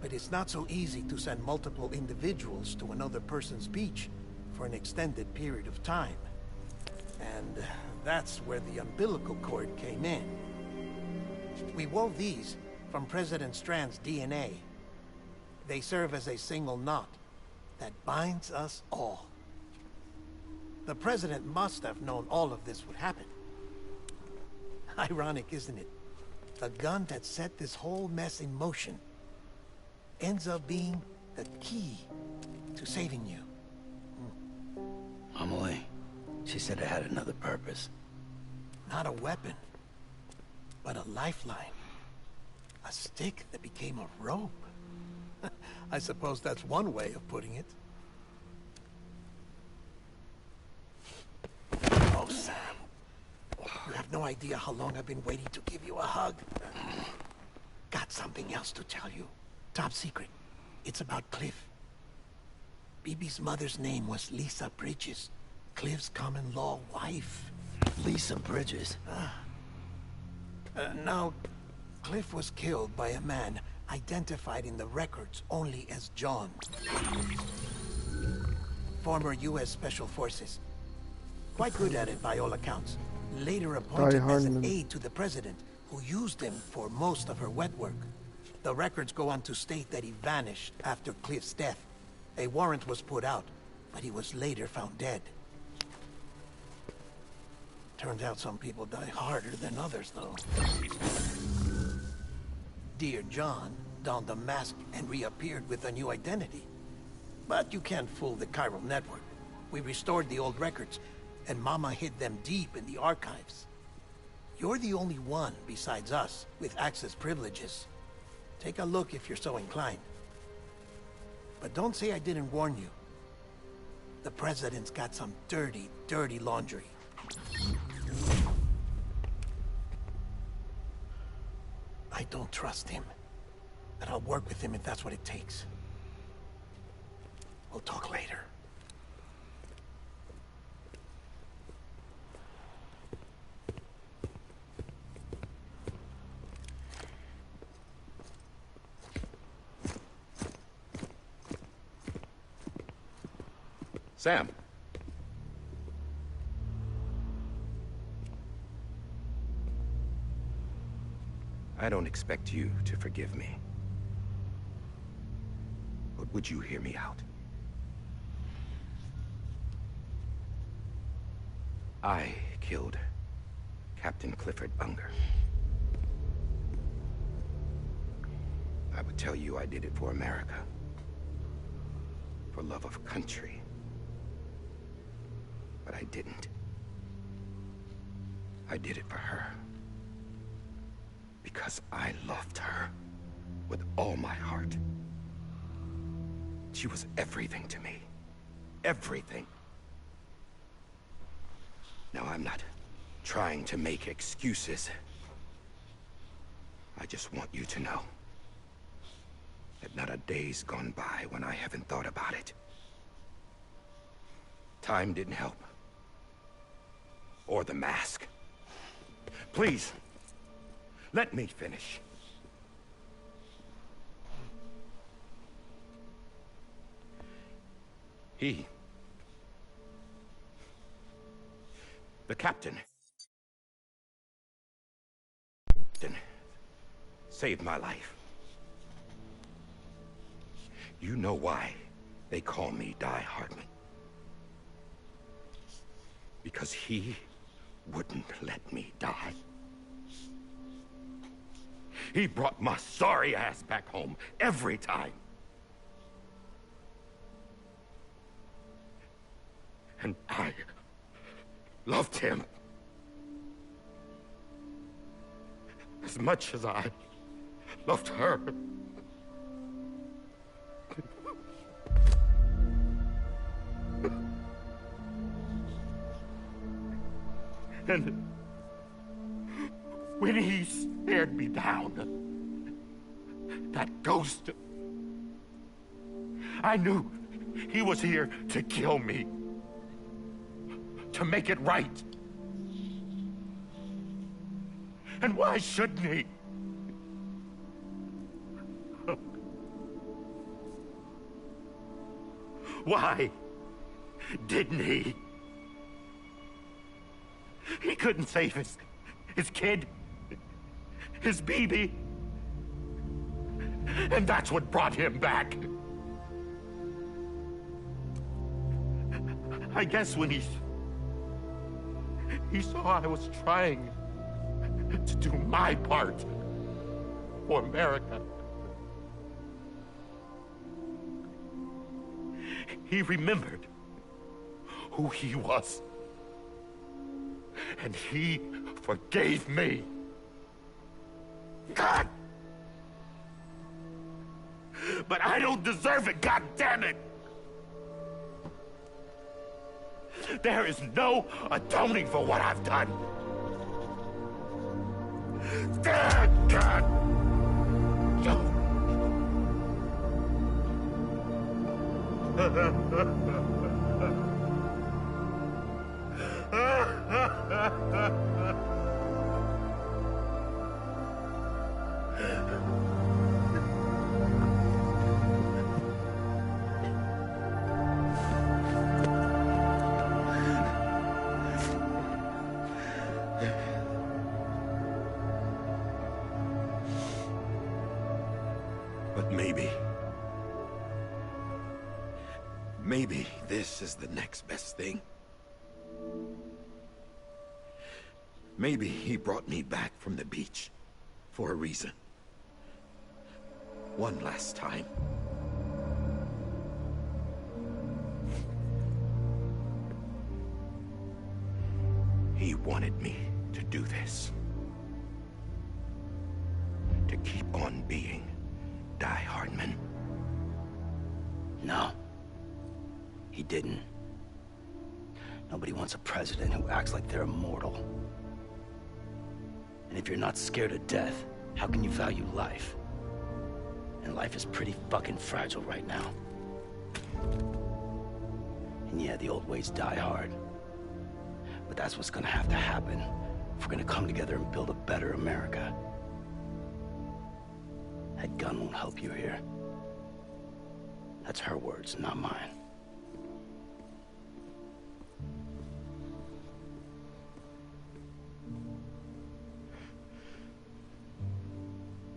But it's not so easy to send multiple individuals to another person's beach for an extended period of time. And that's where the umbilical cord came in. We wove these from President Strand's DNA. They serve as a single knot that binds us all. The President must have known all of this would happen. Ironic, isn't it? The gun that set this whole mess in motion ends up being the key to saving you. Amelie, she said it had another purpose. Not a weapon, but a lifeline. A stick that became a rope. I suppose that's one way of putting it. Oh, Sam. You have no idea how long I've been waiting to give you a hug. Got something else to tell you. Top secret. It's about Cliff. BB's mother's name was Lisa Bridges, Cliff's common-law wife. Lisa Bridges? Now, Cliff was killed by a man identified in the records only as John. Former U.S. Special Forces. Quite good at it by all accounts. Later appointed as an aide to the president, who used him for most of her wet work. The records go on to state that he vanished after Cliff's death. A warrant was put out, but he was later found dead. Turns out some people die harder than others, though. Dear John donned a mask and reappeared with a new identity. But you can't fool the chiral network. We restored the old records, and Mama hid them deep in the archives. You're the only one, besides us, with access privileges. Take a look if you're so inclined. But don't say I didn't warn you. The President's got some dirty, dirty laundry. I don't trust him, but I'll work with him if that's what it takes. We'll talk later. Sam. I don't expect you to forgive me. But would you hear me out? I killed Captain Clifford Unger. I would tell you I did it for America. For love of country. But I didn't. I did it for her. Because I loved her with all my heart. She was everything to me. Everything. Now, I'm not trying to make excuses. I just want you to know that not a day's gone by when I haven't thought about it. Time didn't help. Or the mask. Please, let me finish. The captain, saved my life. You know why they call me Die Hardman. Because he wouldn't let me die. He brought my sorry ass back home every time. And I loved him as much as I loved her. And when he stared me down, that ghost, I knew he was here to kill me, to make it right. And why shouldn't he? Why didn't he? He couldn't save his kid, his baby. And that's what brought him back. I guess when he saw I was trying to do my part for America, he remembered who he was. And he forgave me. God! But I don't deserve it, God damn it! There is no atoning for what I've done. God! But maybe this is the next best thing. Maybe he brought me back from the beach for a reason. One last time. He wanted me to do this. To keep on being Die Hardman. No. He didn't. Nobody wants a president who acts like they're immortal. And if you're not scared of death, how can you value life? And life is pretty fucking fragile right now. And yeah, the old ways die hard. But that's what's gonna have to happen if we're gonna come together and build a better America. That gun won't help you here. That's her words, not mine.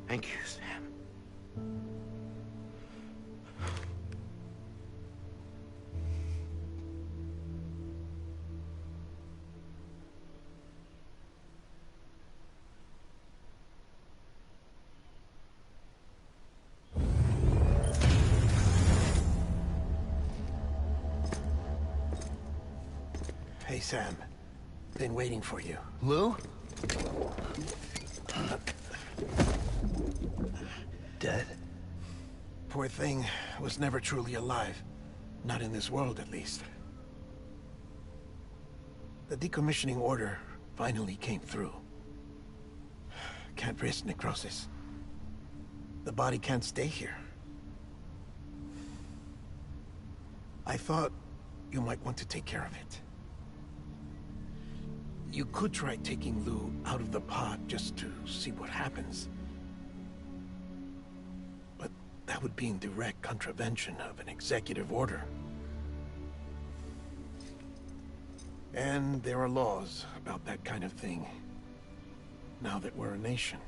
Thank you, Sam. Hey, Sam. Been waiting for you. Lou? Dead? Poor thing was never truly alive. Not in this world, at least. The decommissioning order finally came through. Can't risk necrosis. The body can't stay here. I thought you might want to take care of it. You could try taking Lou out of the pod just to see what happens. But that would be in direct contravention of an executive order. And there are laws about that kind of thing, now that we're a nation.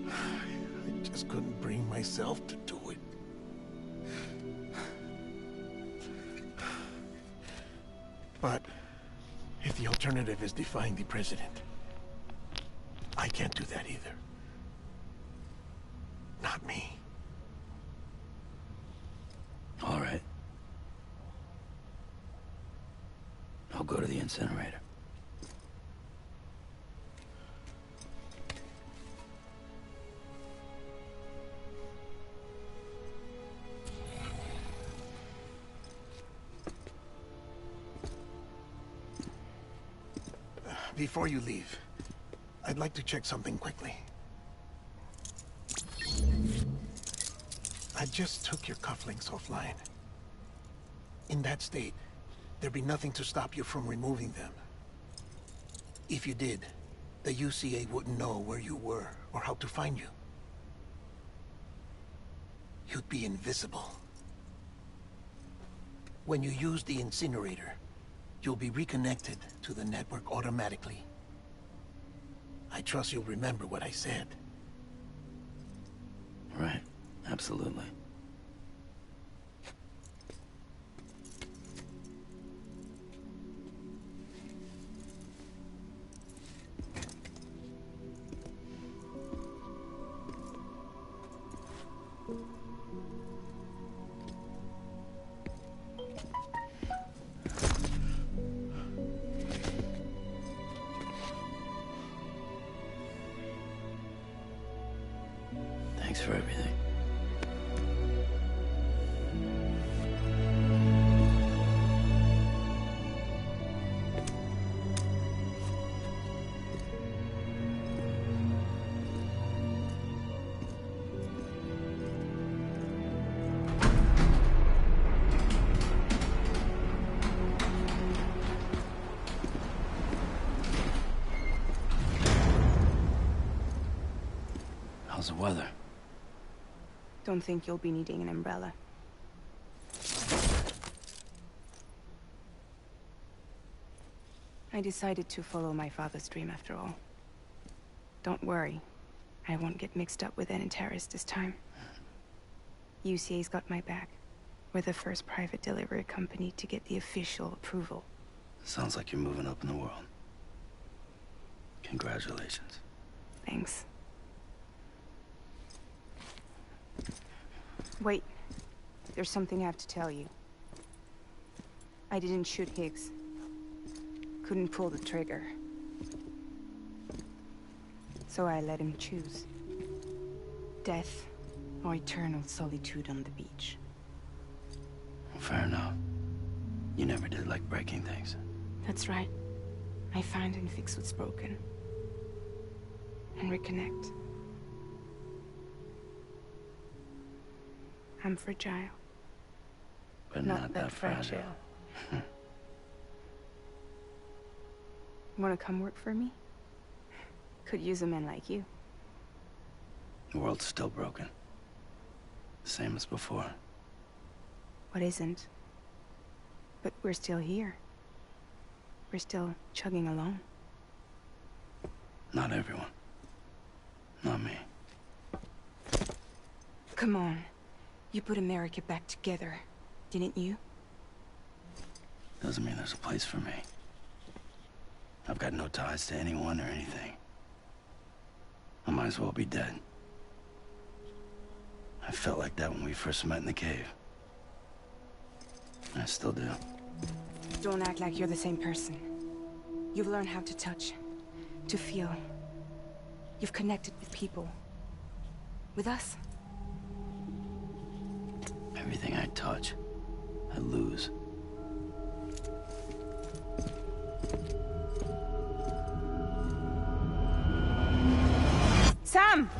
I just couldn't bring myself to do it. But if the alternative is defying the president, I can't do that either. Not me. All right. I'll go to the incinerator. Before you leave, I'd like to check something quickly. I just took your cufflinks offline. In that state, there'd be nothing to stop you from removing them. If you did, the UCA wouldn't know where you were or how to find you. You'd be invisible. When you use the incinerator, you'll be reconnected to the network automatically. I trust you'll remember what I said. Right. Absolutely. Thanks for everything. How's the weather? Don't think you'll be needing an umbrella. I decided to follow my father's dream after all. Don't worry. I won't get mixed up with any terrorists this time. UCA's got my back. We're the first private delivery company to get the official approval. Sounds like you're moving up in the world. Congratulations. Thanks. Wait. There's something I have to tell you. I didn't shoot Higgs. Couldn't pull the trigger. So I let him choose. Death or eternal solitude on the beach. Fair enough. You never did like breaking things. That's right. I find and fix what's broken. And reconnect. I'm fragile. But not that fragile. Wanna come work for me? Could use a man like you. The world's still broken. Same as before. What isn't? But we're still here. We're still chugging along. Not everyone. Not me. Come on. You put America back together, didn't you? Doesn't mean there's a place for me. I've got no ties to anyone or anything. I might as well be dead. I felt like that when we first met in the cave. I still do. Don't act like you're the same person. You've learned how to touch, to feel. You've connected with people. With us. Everything I touch, I lose. Sam!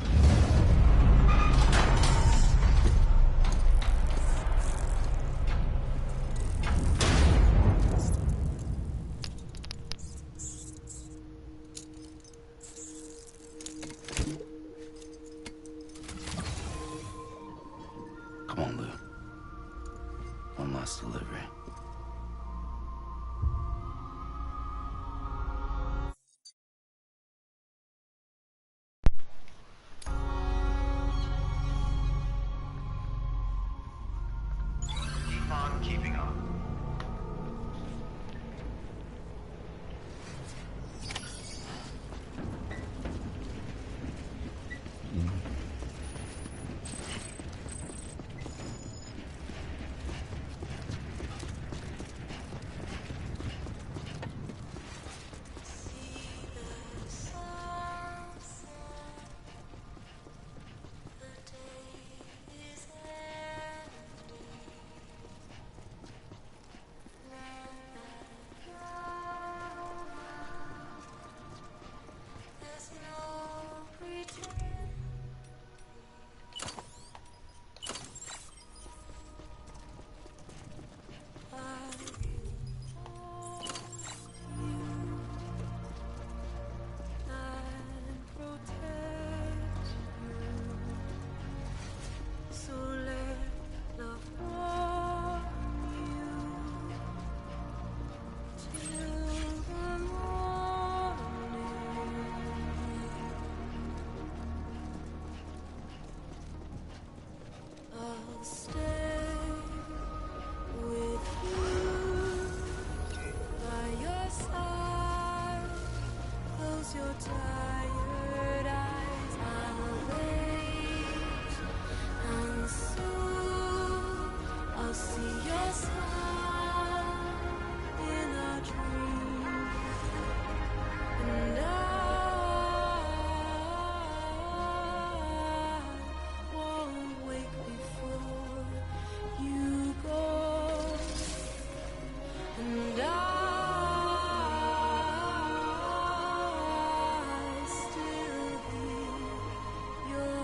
Come on, Lou. One last delivery. Keep on keeping on. stay with you by your side. Close your tired eyes. I'll wait, and soon I'll see your smile in a dream, and I won't wake before you go, and I still hear your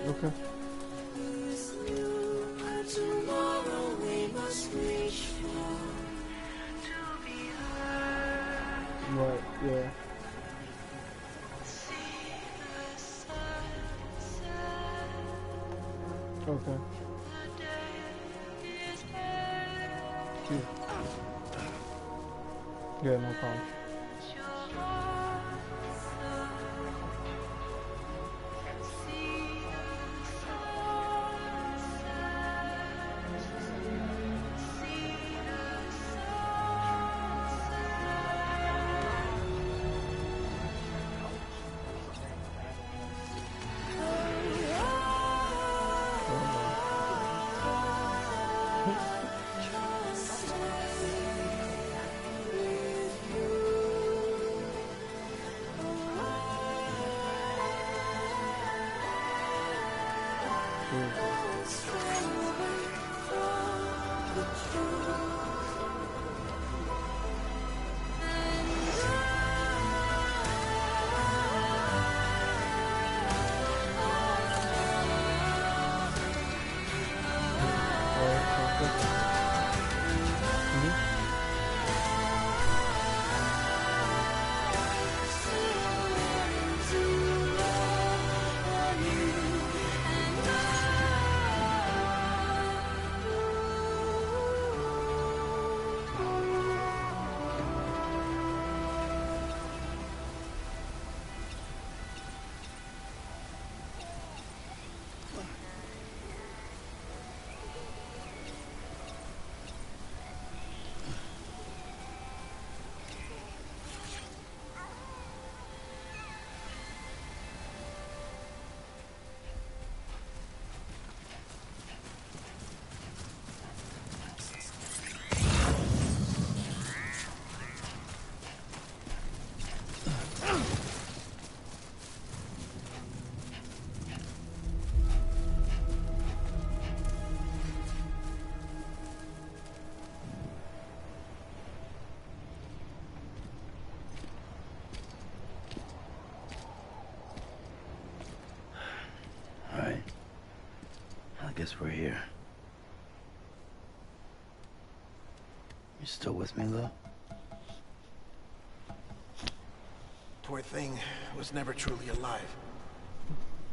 Okay. tomorrow we must reach for to be heard. Right, yeah. See the sunset. Okay. The day is here. Yeah, no problem. Your heart see the sunset. See the Alright. I guess we're here. You still with me, though? Poor thing was never truly alive.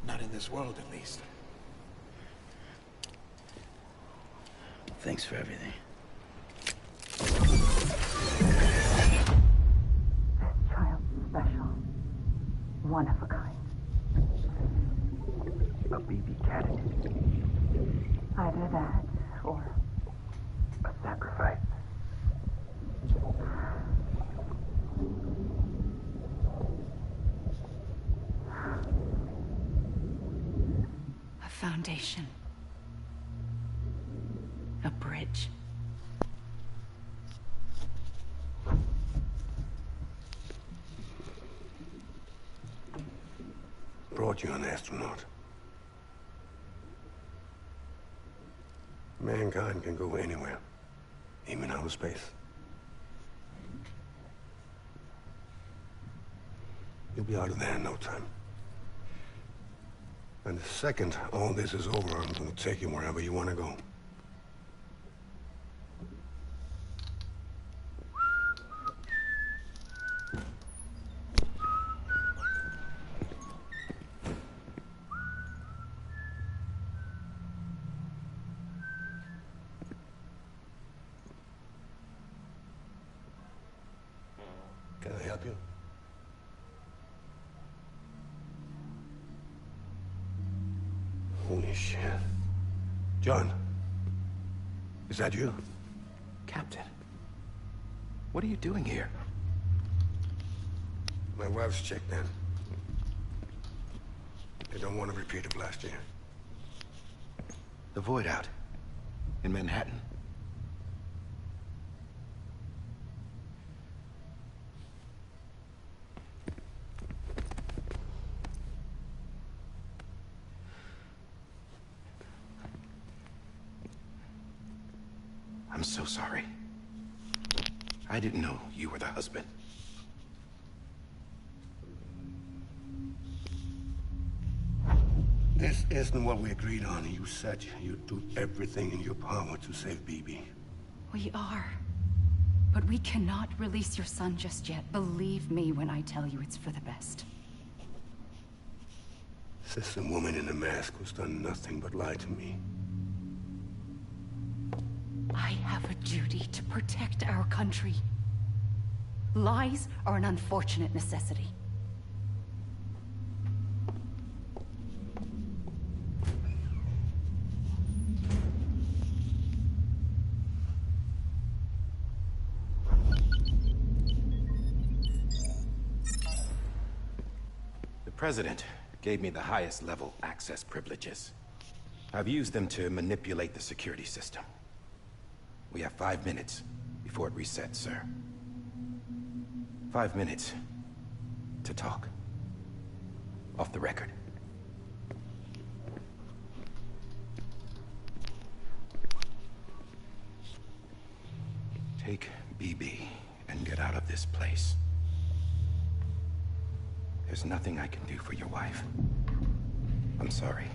Not in this world, at least. Thanks for everything. one of a kind. A BB candidate. Either that, or A sacrifice. A foundation. A bridge. Brought you an astronaut. Mankind can go anywhere, even outer space. You'll be out of there in no time. And the second all this is over, I'm gonna take you wherever you want to go. Can I help you? Holy shit. John, is that you? Captain, what are you doing here? My wife's checked in. They don't want to repeat of last year. The Void Out in Manhattan. I'm so sorry. I didn't know you were the husband. This isn't what we agreed on. You said you'd do everything in your power to save BB. We are. But we cannot release your son just yet. Believe me when I tell you it's for the best. This woman in the mask who's done nothing but lie to me. I have a duty to protect our country. Lies are an unfortunate necessity. The President gave me the highest level access privileges. I've used them to manipulate the security system. We have 5 minutes before it resets, sir. 5 minutes to talk. Off the record. Take BB and get out of this place. There's nothing I can do for your wife. I'm sorry.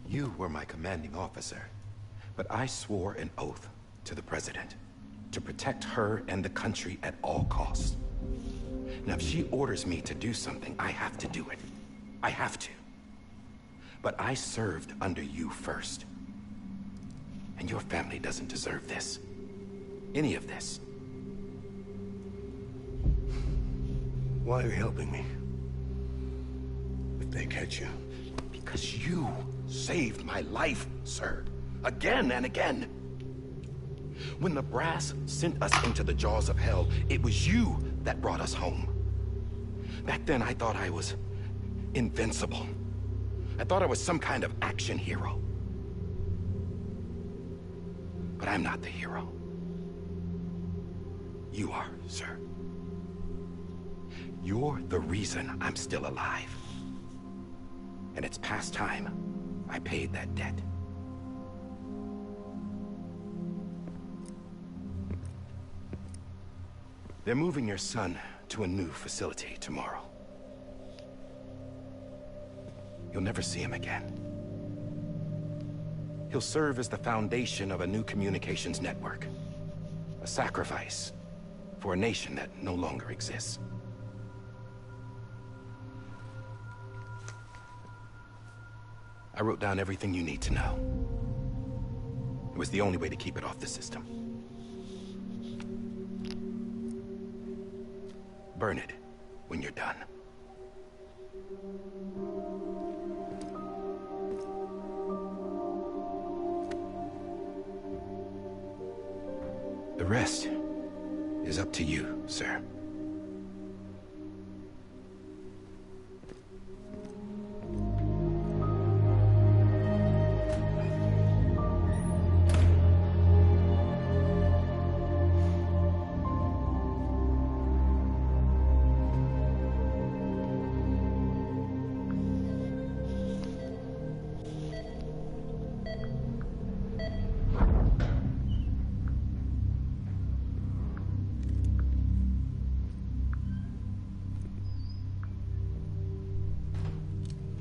You were my commanding officer, but I swore an oath to the President to protect her and the country at all costs. Now, if she orders me to do something, I have to do it. I have to. But I served under you first. And your family doesn't deserve this. Any of this. Why are you helping me? If they catch you. Because you saved my life, sir. Again and again. When the brass sent us into the jaws of hell, it was you that brought us home. Back then, I thought I was invincible. I thought I was some kind of action hero. But I'm not the hero. You are, sir. You're the reason I'm still alive. And it's past time I paid that debt. They're moving your son to a new facility tomorrow. You'll never see him again. He'll serve as the foundation of a new communications network. A sacrifice for a nation that no longer exists. I wrote down everything you need to know. It was the only way to keep it off the system. Burn it when you're done. The rest is up to you, sir.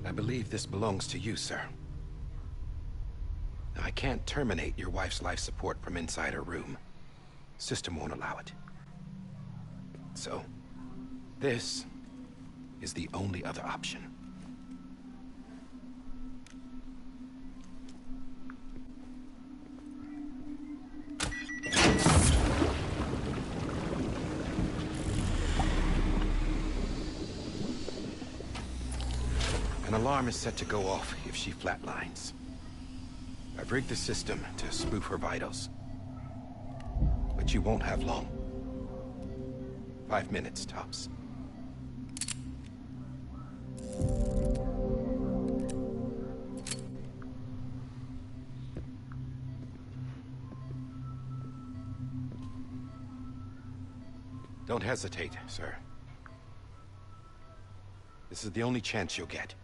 I believe this belongs to you, sir. Now, I can't terminate your wife's life support from inside her room. System won't allow it. So, this is the only other option. An alarm is set to go off if she flatlines. I've rigged the system to spoof her vitals. But you won't have long. 5 minutes, tops. Don't hesitate, sir. This is the only chance you'll get.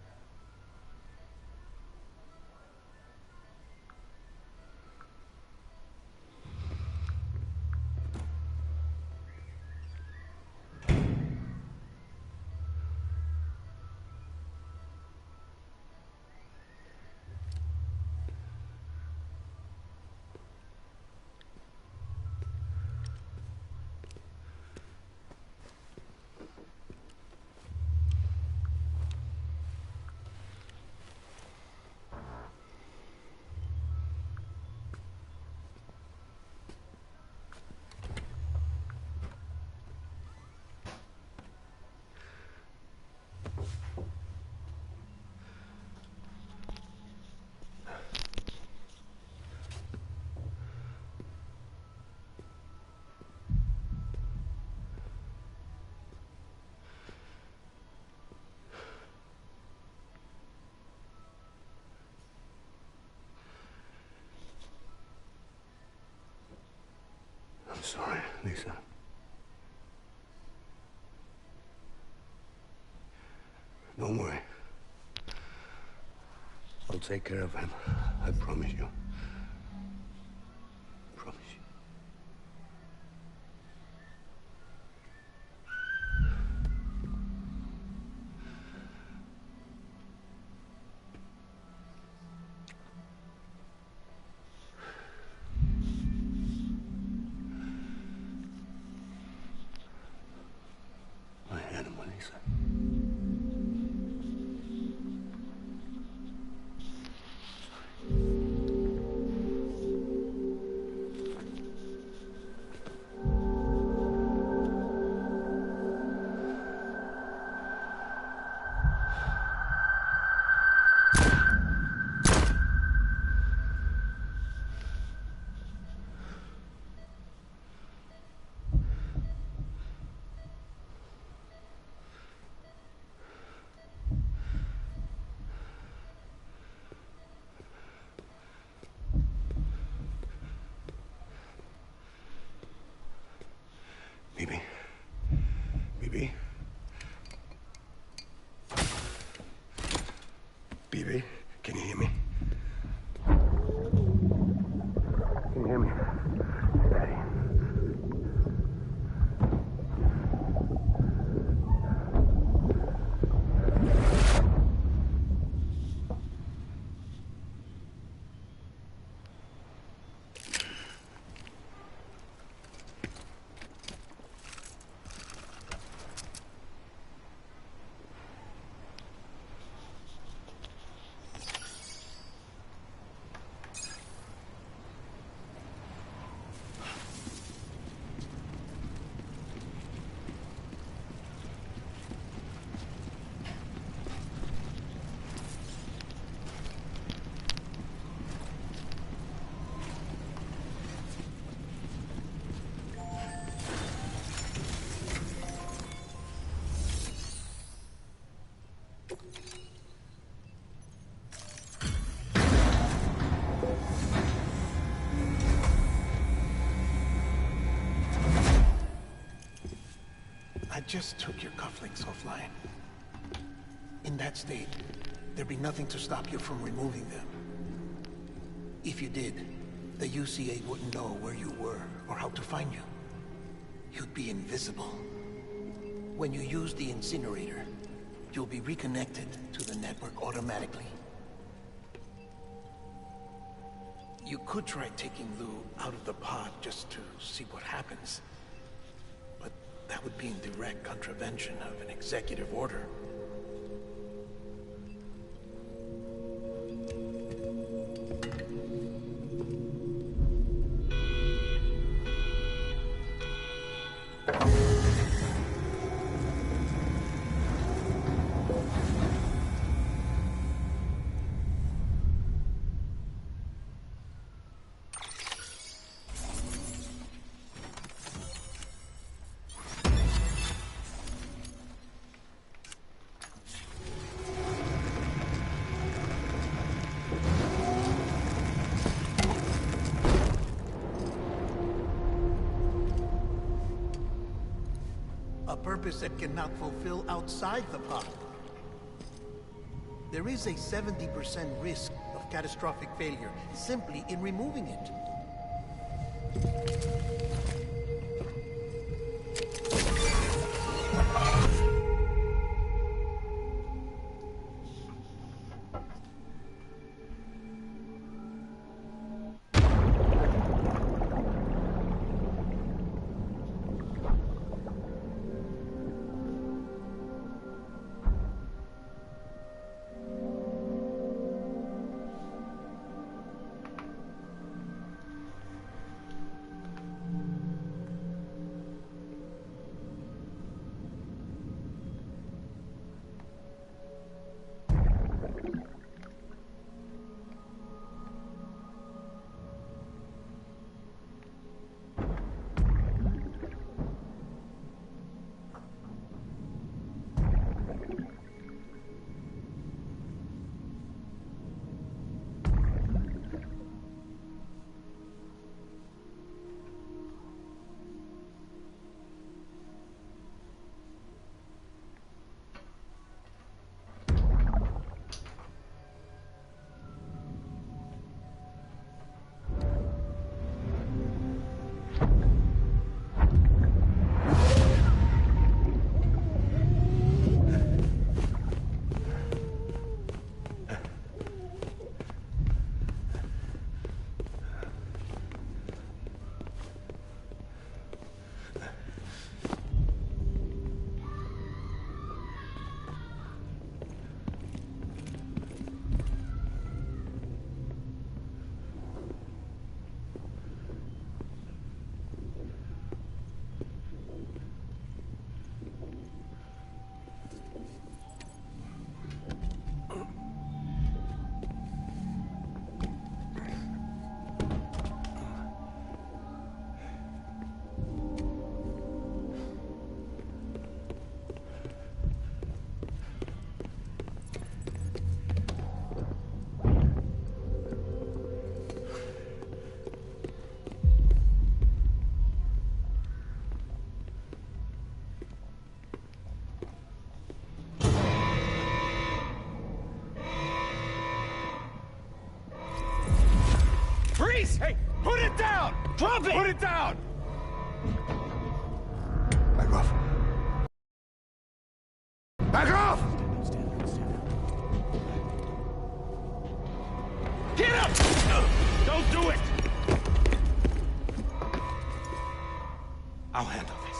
I'm sorry, Lisa. Don't worry. I'll take care of him. I promise you. Promise you. I had him, Lisa. I just took your cufflinks offline. In that state, there'd be nothing to stop you from removing them. If you did, the UCA wouldn't know where you were or how to find you. You'd be invisible. When you use the incinerator, you'll be reconnected to the network automatically. You could try taking Lou out of the pod just to see what happens. But that would be in direct contravention of an executive order. A purpose that cannot fulfill outside the pod. There is a 70% risk of catastrophic failure simply in removing it. Freeze! Hey, put it down! Drop it! Put it down! Back off. Back off! Get up! Don't do it! I'll handle this.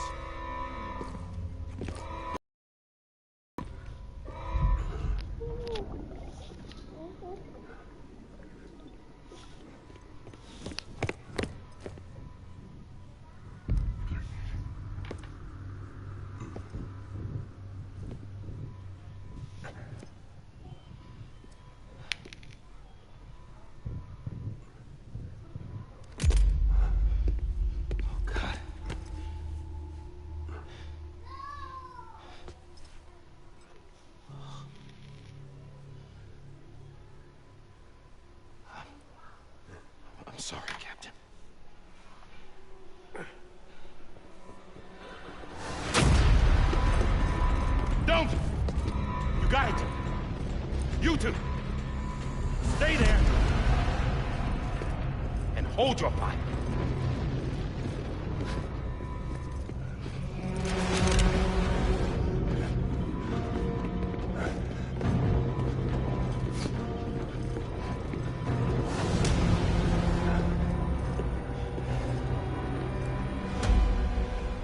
got it! You two! Stay there! And hold your fire.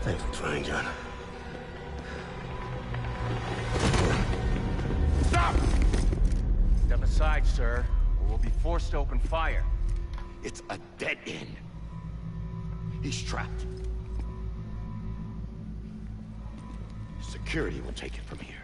Thanks for trying, John. Stop! Step aside, sir, or we'll be forced to open fire. It's a dead end. He's trapped. Security will take it from here.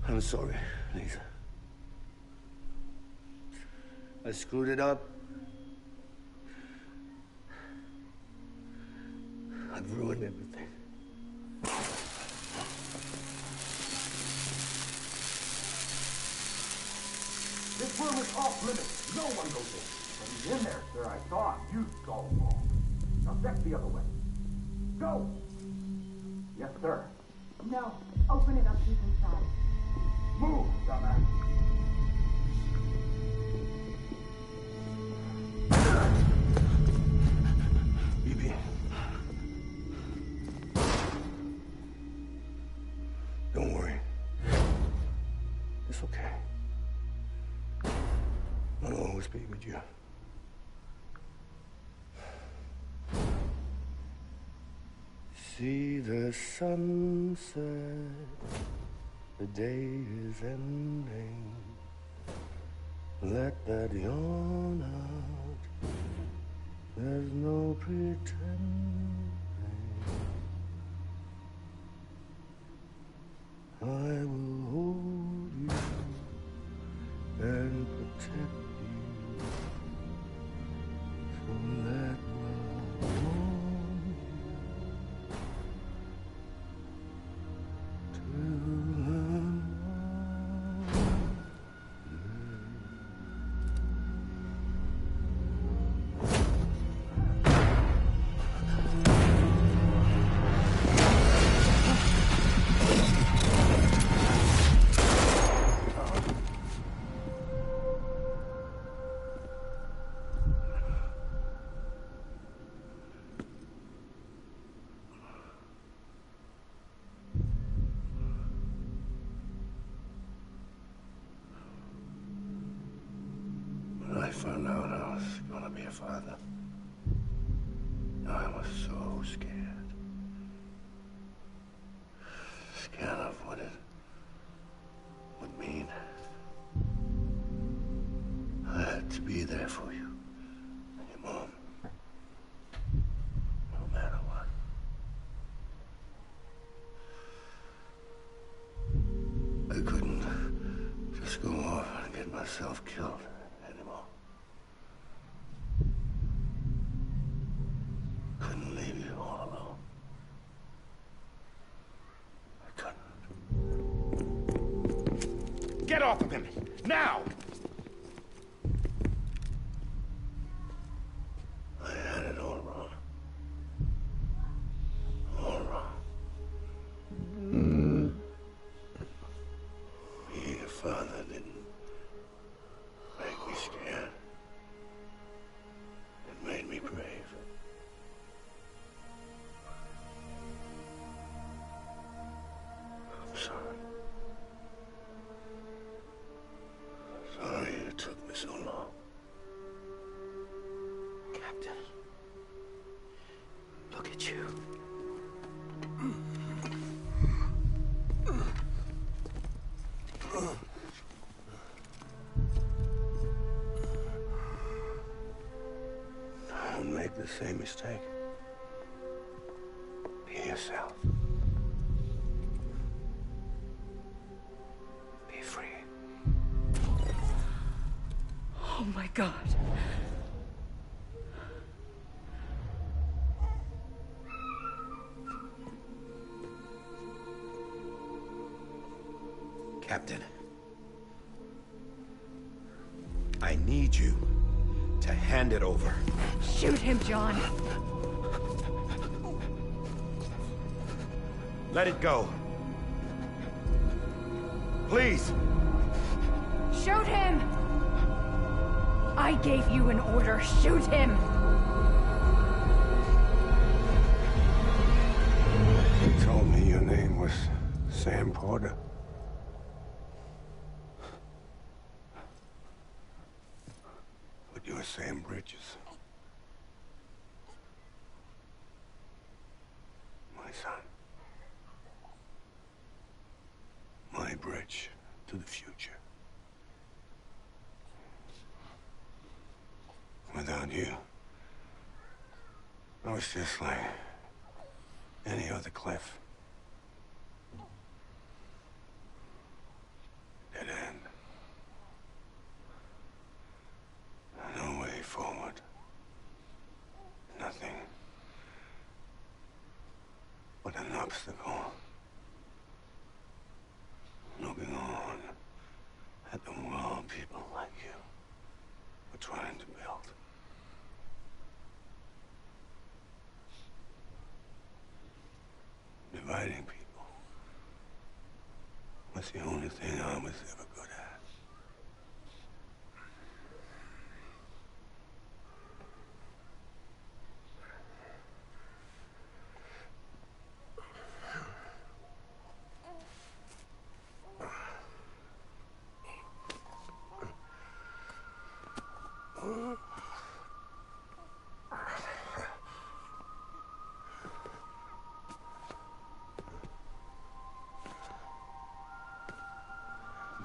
I'm sorry, Lisa. I screwed it up. I've ruined everything. This room is off limits. No one goes in. But he's in there, sir. I saw him. You saw him all. Now check the other way. Go! Yes, sir. No. Open it up. He's inside. Move, dumbass. Bibi. Don't worry. It's okay. I'll always be with you. See the sunset, the day is ending. Let that yawn out, there's no pretending. I will hold you and protect you from that love. When I found out I was gonna be a father, I was so scared. Scared of what it would mean. I had to be there for you and your mom. No matter what. I couldn't just go off myself killed anymore. Couldn't leave you all alone. I couldn't. Get off of him! Now! I had it all wrong. All wrong. Being a father didn't make me scared. It made me brave. I'm sorry. Sorry it took me so long. Captain. Look at you. Don't make the same mistake. Be yourself. Be free. Oh my God. Captain. I need you to hand it over. Shoot him, John. Let it go. Please. Shoot him! I gave you an order. Shoot him! You told me your name was Sam Porter. But you're Sam Bridges. My son. My bridge to the future. Without you, I was just like any other Cliff. Dead end. No way forward. Nothing but an obstacle. Looking on at the world people like you were trying to build. Dividing people was the only thing I was ever good at.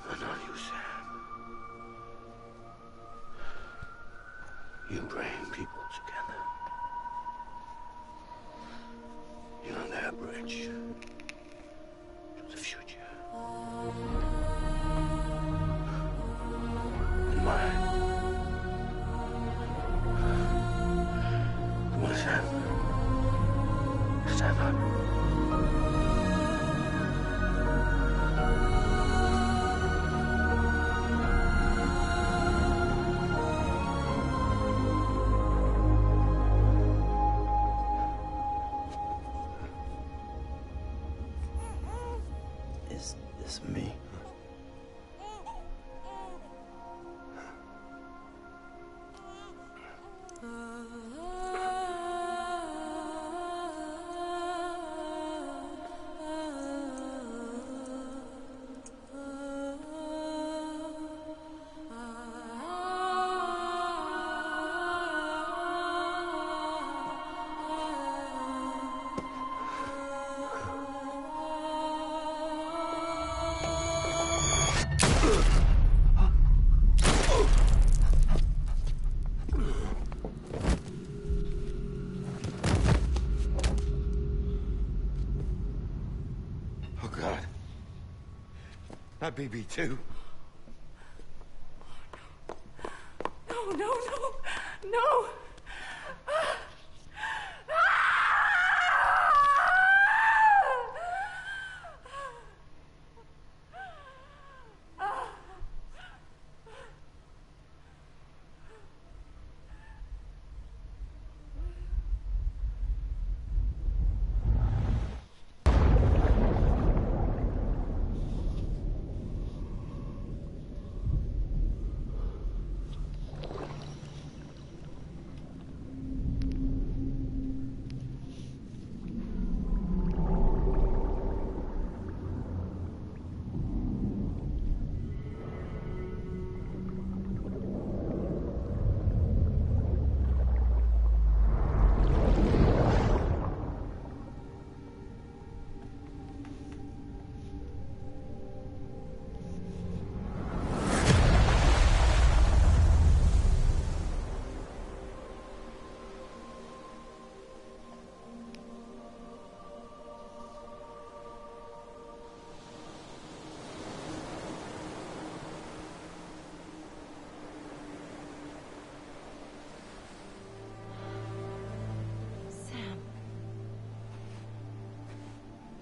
But not you, Sam. You bring people together. You're their bridge to the future. And mine. Come on, Sam. Stand up. Is this me? Not BB2. No, no, no, no!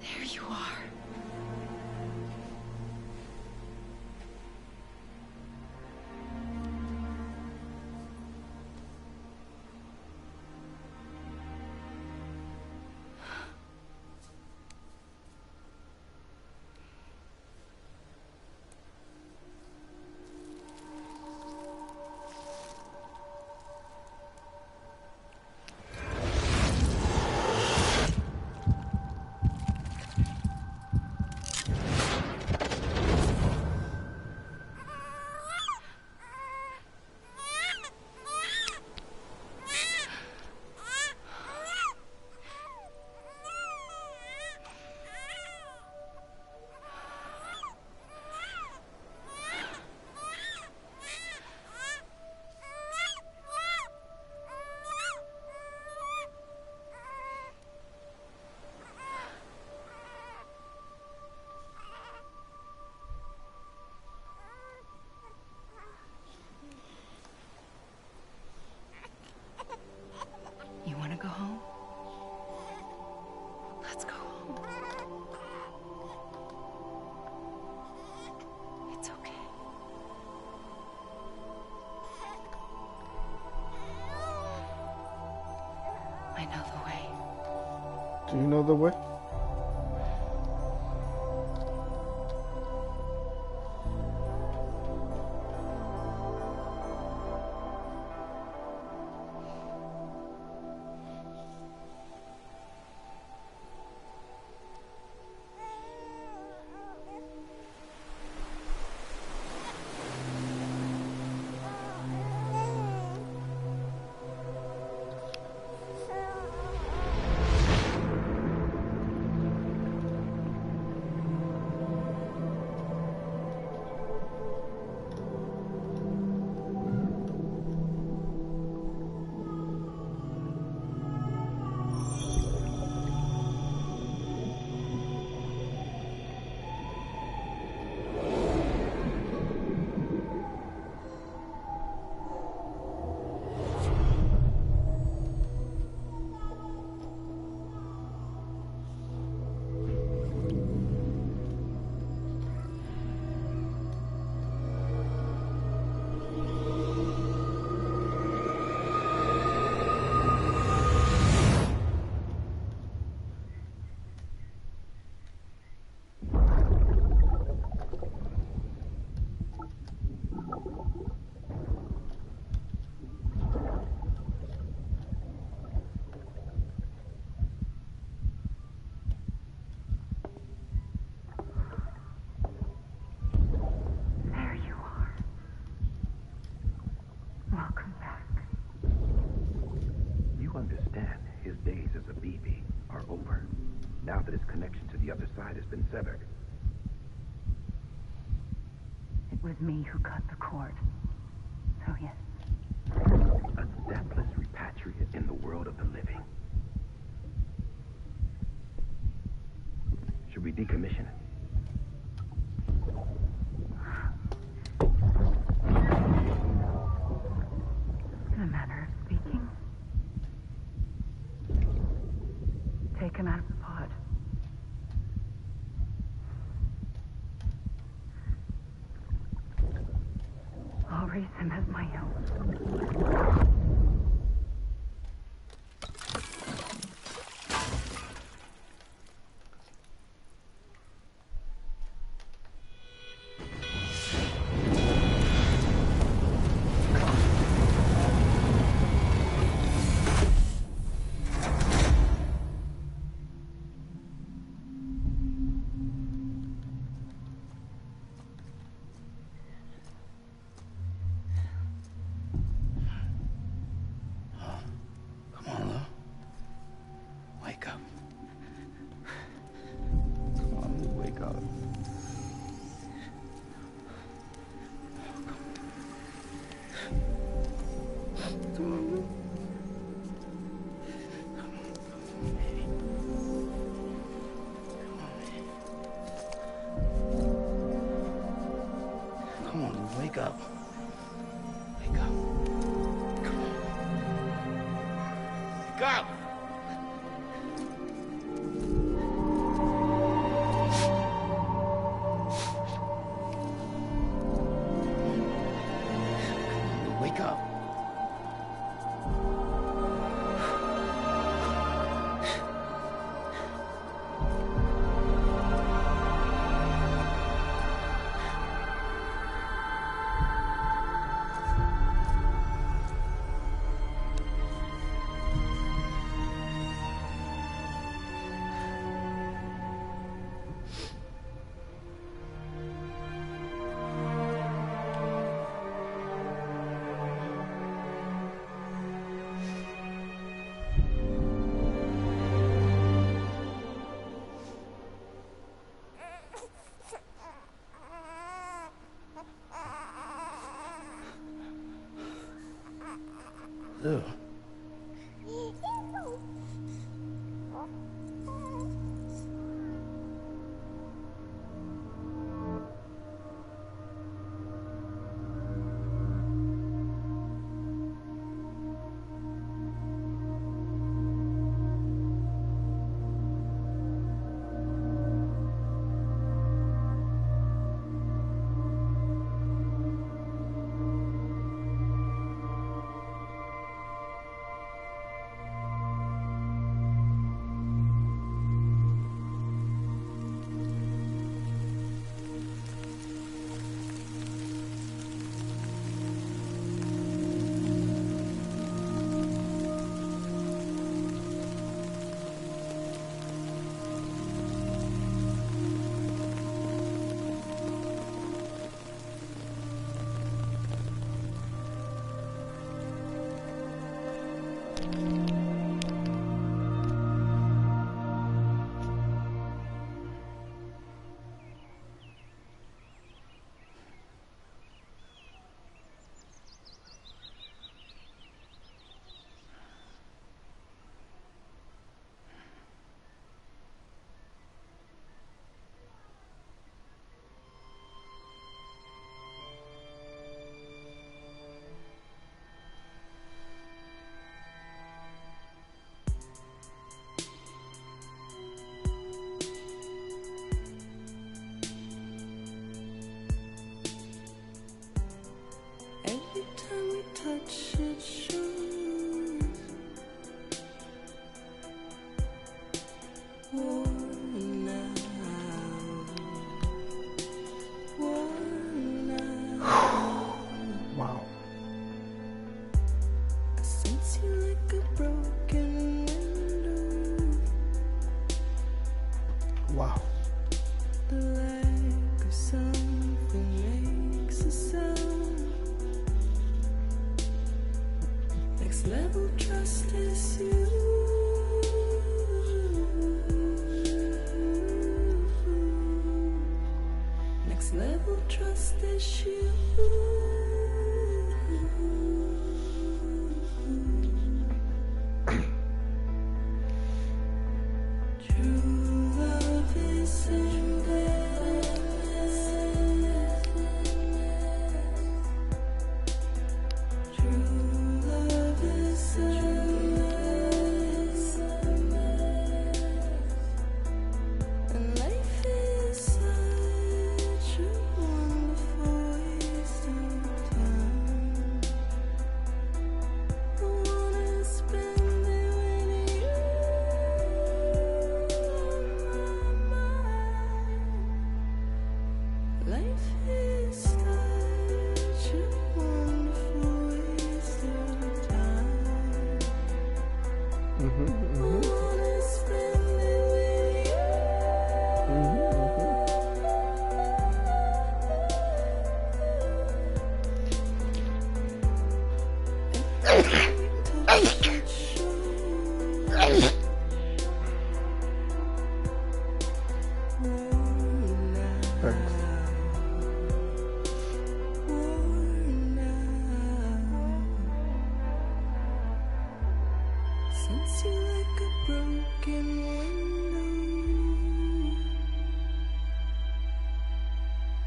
There you are. You want to go home? Let's go home. It's okay. I know the way. Do you know the way? now that his connection to the other side has been severed. It was me who cut the cord. So yes. A deathless repatriate in the world of the living. Should we decommission it? embrace him as my own. Wake up. Wake up. Come on. Wake up! Come on, wake up. Ew. Wow. The lack of something makes a sound. Next level trust is you. Next level trust is you. And life is such a wonderful waste. Life is such a wonderful waste of time. I wanna spend it with you. Since you like a broken window,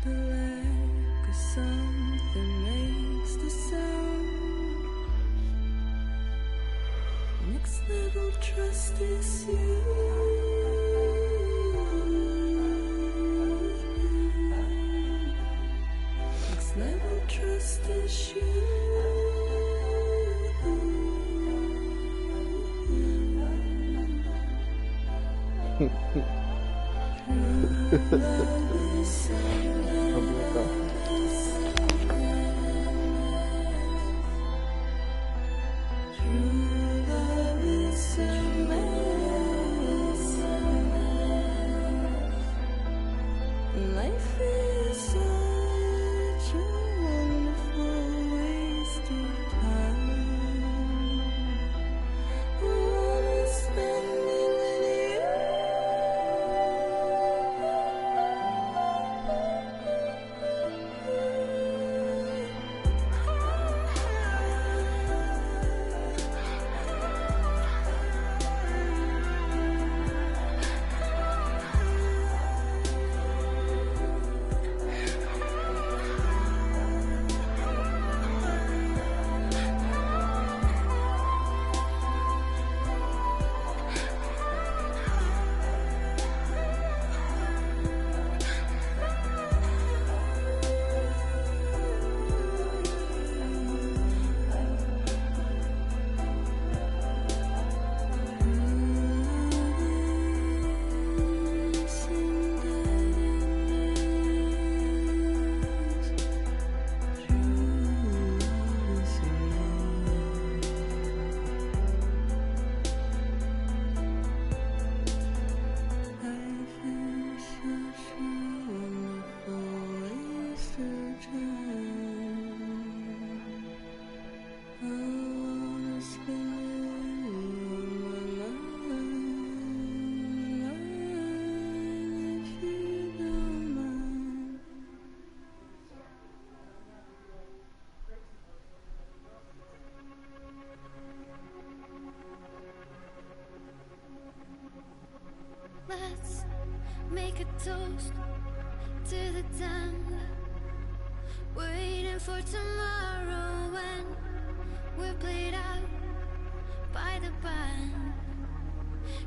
the lack of something makes the sound. Next level trust is you. Next level trust is you. Life is such a wonderful waste of time. I wanna spend it with Let's make a toast to the damned, waiting for tomorrow when we're played out by the band,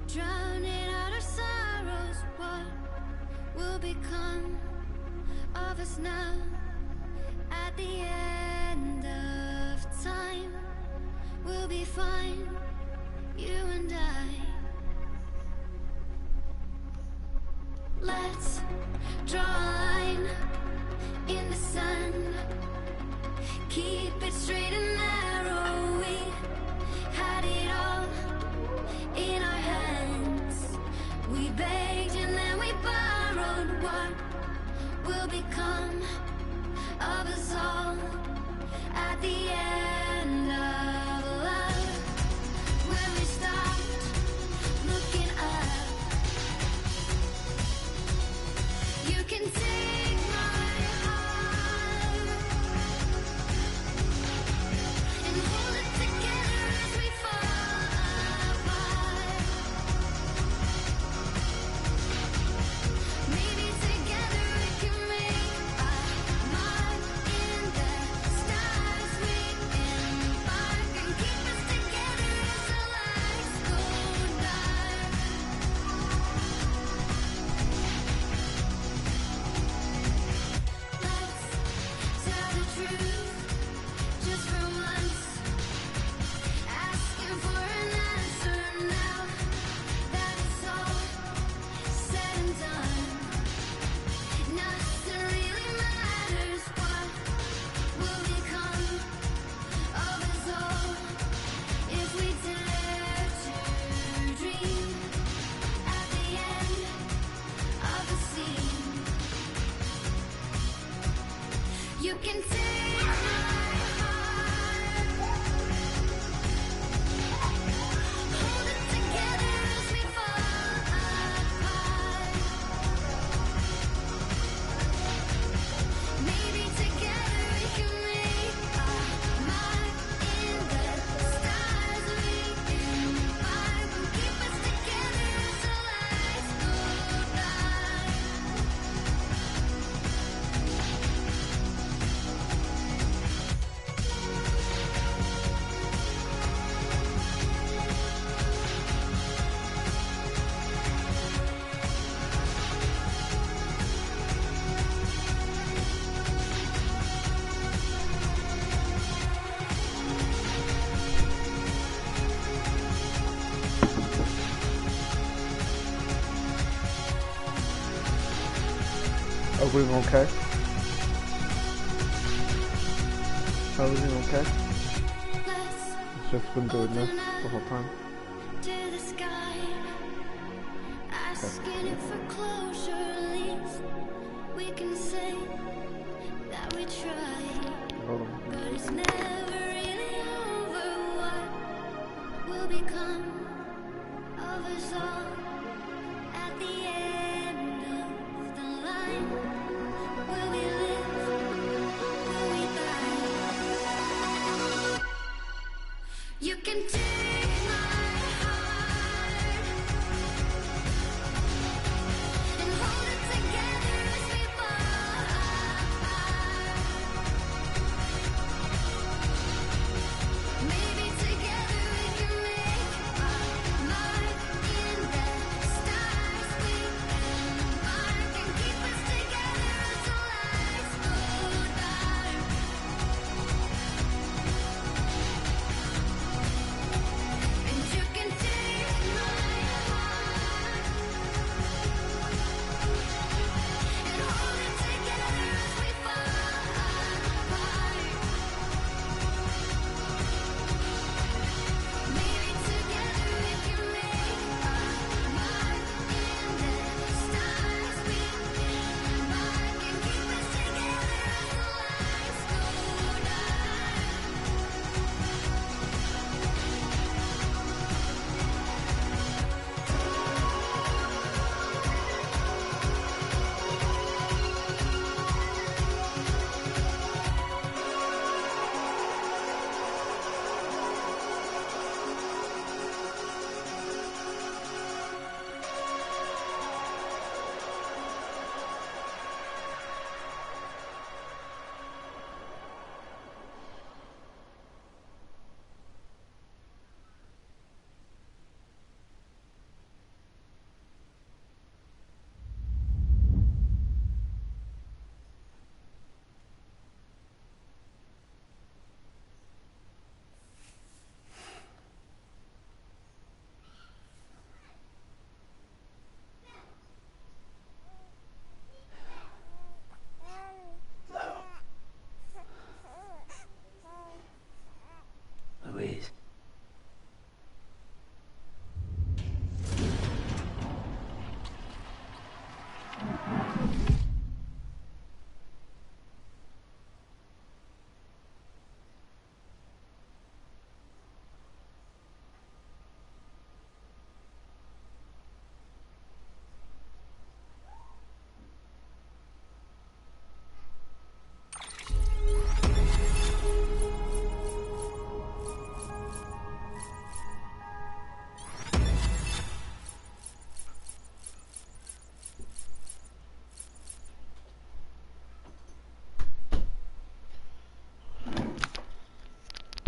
drowning out our sorrows. What will become of us now at the end of time? We'll be fine, you and I. Let's draw a line in the sand, keep it straight and narrow. We had it all in our hands. We begged and then we borrowed. What will become of us all at the end of love? When we stopped looking up, you can take my heart and hold it together as we fall apart. Maybe together we can make a mark in the stars we You can take my heart, hold it together as we fall apart. Maybe together we can make our mark in the stars. We embark and keep us together as the lights go by. Everything okay? Everything okay? It's just been doing this the whole time. To the sky, asking it for closure. At least we can say that we tried, Hold on. but it's never really over. What will become of us all at the end of the line? Will we live? Will we die? You can take my heart and hold it together as we fall apart. Maybe together we can make our mark in the stars. We embark and keep us together as the lights go dark. And you can take my heart and hold it together as we fall apart. Maybe together we can make our mark in the stars. We embark and keep us together as the lights go dark. Louise.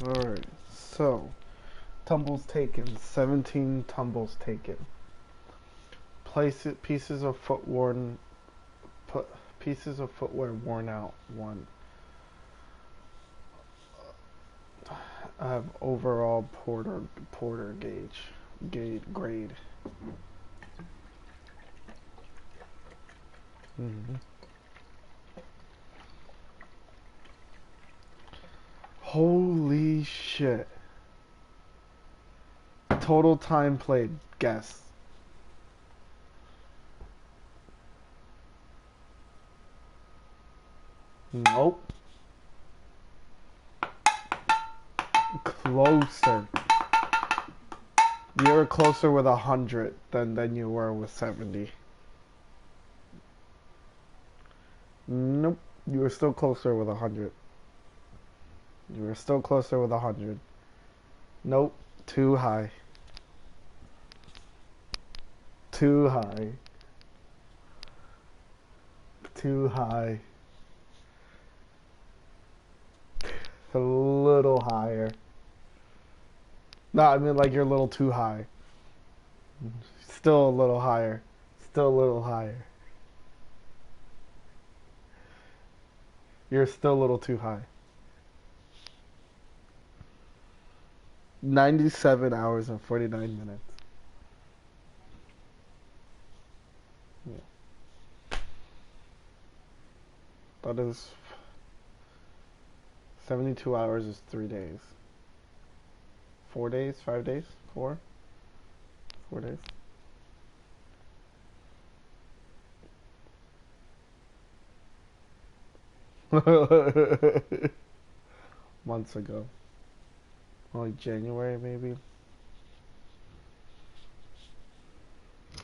Alright, so tumbles taken. 17 tumbles taken. Pieces of pieces of footwear worn out. 1. I have overall porter grade. Holy shit. Total time played, guess. Nope. closer. You were closer with 100 than you were with 70. Nope. You were still closer with 100. You were still closer with 100. Nope. Too high. Too high. Too high. A little higher. No, I mean like you're a little too high. Still a little higher. Still a little higher. You're still a little too high. 97 hours and 49 minutes. Yeah. That is 72 hours is 3 days. 4 days? 5 days? 4? 4 days. Months ago. Like January, maybe?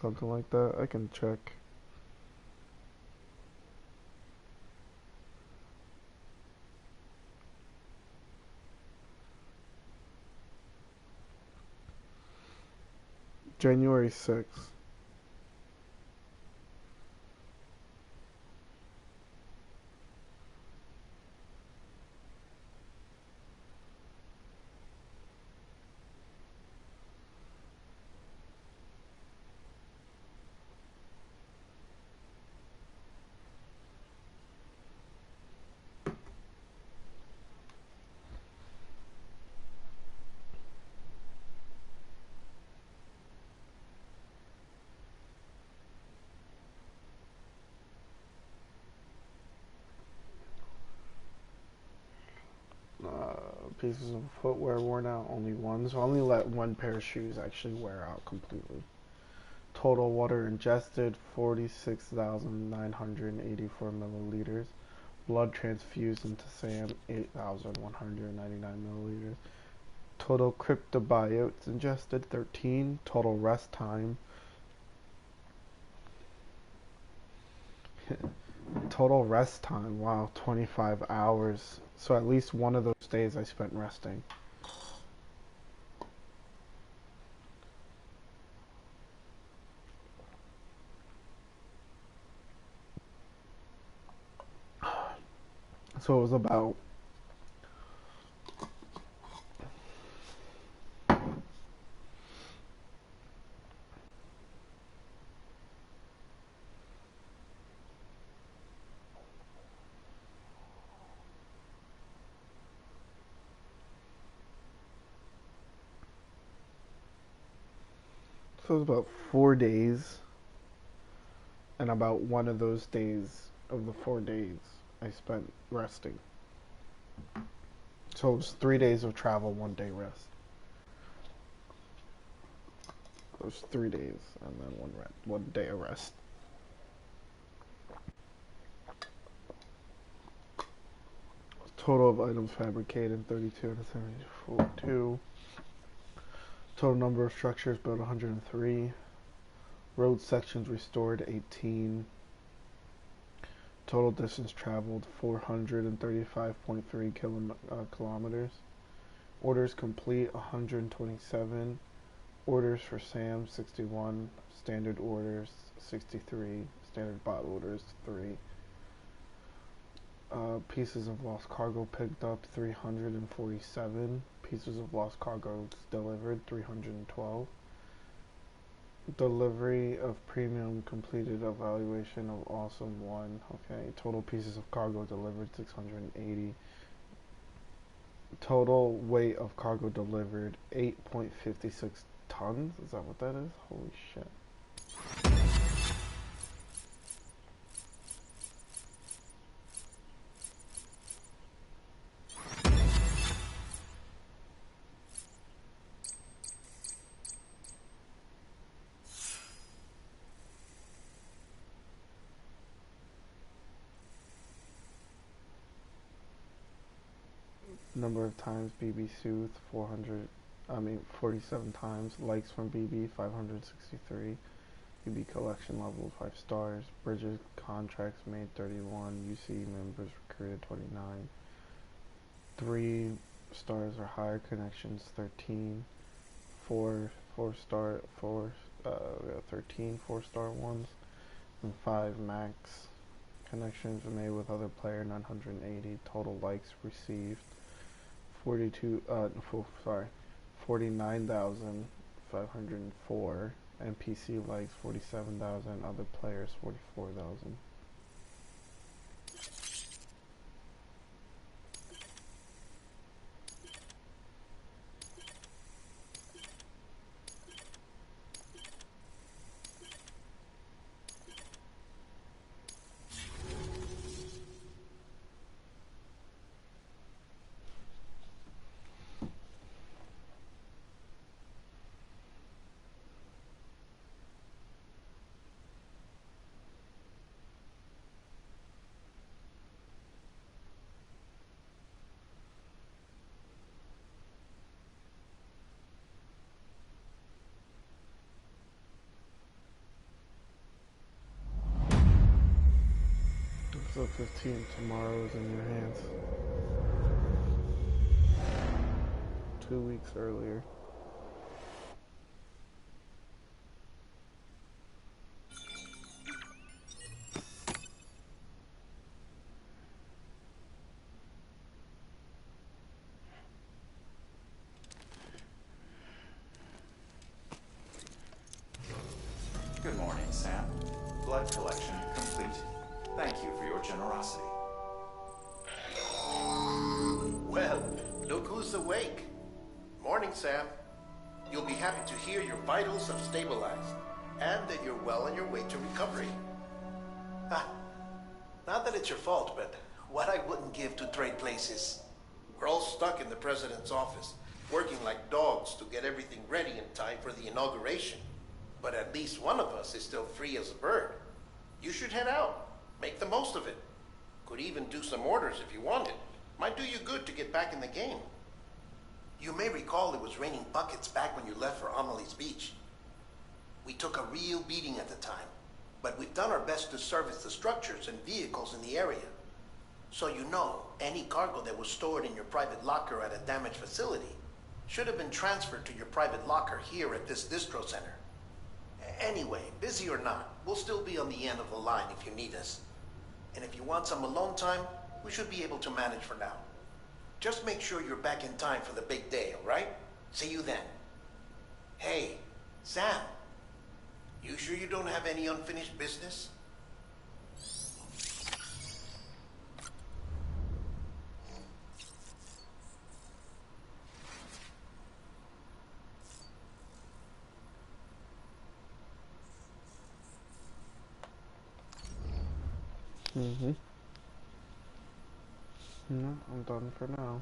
Something like that. I can check. January 6th. Pieces of footwear worn out, only one. So only let one pair of shoes actually wear out completely. Total water ingested, 46,984 milliliters. Blood transfused into Sam, 8,199 milliliters. Total cryptobiotes ingested, 13. Total rest time. Total rest time, wow, 25 hours. So at least one of those days I spent resting. So it was about So it was about 4 days, and about one of those days of the 4 days I spent resting. So it was 3 days of travel, 1 day rest. It was 3 days and then 1 day of rest. Total of items fabricated 32 and 72. Total number of structures built 103. Road sections restored 18. Total distance traveled 435.3 kilometers. Orders complete 127. Orders for Sam 61. Standard orders 63. Standard bot orders 3. Pieces of lost cargo picked up 347. Pieces of lost cargo delivered 312. Delivery of premium completed, evaluation of awesome 1. Okay, total pieces of cargo delivered 680. Total weight of cargo delivered 8.56 tons. Is that what that is? Holy shit. Number of times BB soothed 47 times. Likes from BB 563. BB collection level 5 stars. Bridges contracts made 31. UC members recruited 29. 3 stars or higher connections 13. 13 4-star ones, and 5 max connections made with other player 980. Total likes received 49,504, and PC likes 47,000. Other players 44,000. Episode 15, tomorrow is in your hands. 2 weeks earlier. Good morning, Sam. Blood collection complete. Thank you for your generosity. Well, look who's awake. Morning, Sam. You'll be happy to hear your vitals have stabilized, and that you're well on your way to recovery. Not that it's your fault, but what I wouldn't give to trade places. We're all stuck in the president's office, working like dogs to get everything ready in time for the inauguration. But at least one of us is still free as a bird. You should head out. Make the most of it. Could even do some orders if you wanted. Might do you good to get back in the game. You may recall it was raining buckets back when you left for Amelie's Beach. We took a real beating at the time, but we've done our best to service the structures and vehicles in the area. So you know, any cargo that was stored in your private locker at a damaged facility should have been transferred to your private locker here at this distro center. Anyway, busy or not, we'll still be on the end of the line if you need us. And if you want some alone time, we should be able to manage for now. Just make sure you're back in time for the big day, all right? See you then. Hey, Sam, you sure you don't have any unfinished business? No, I'm done for now.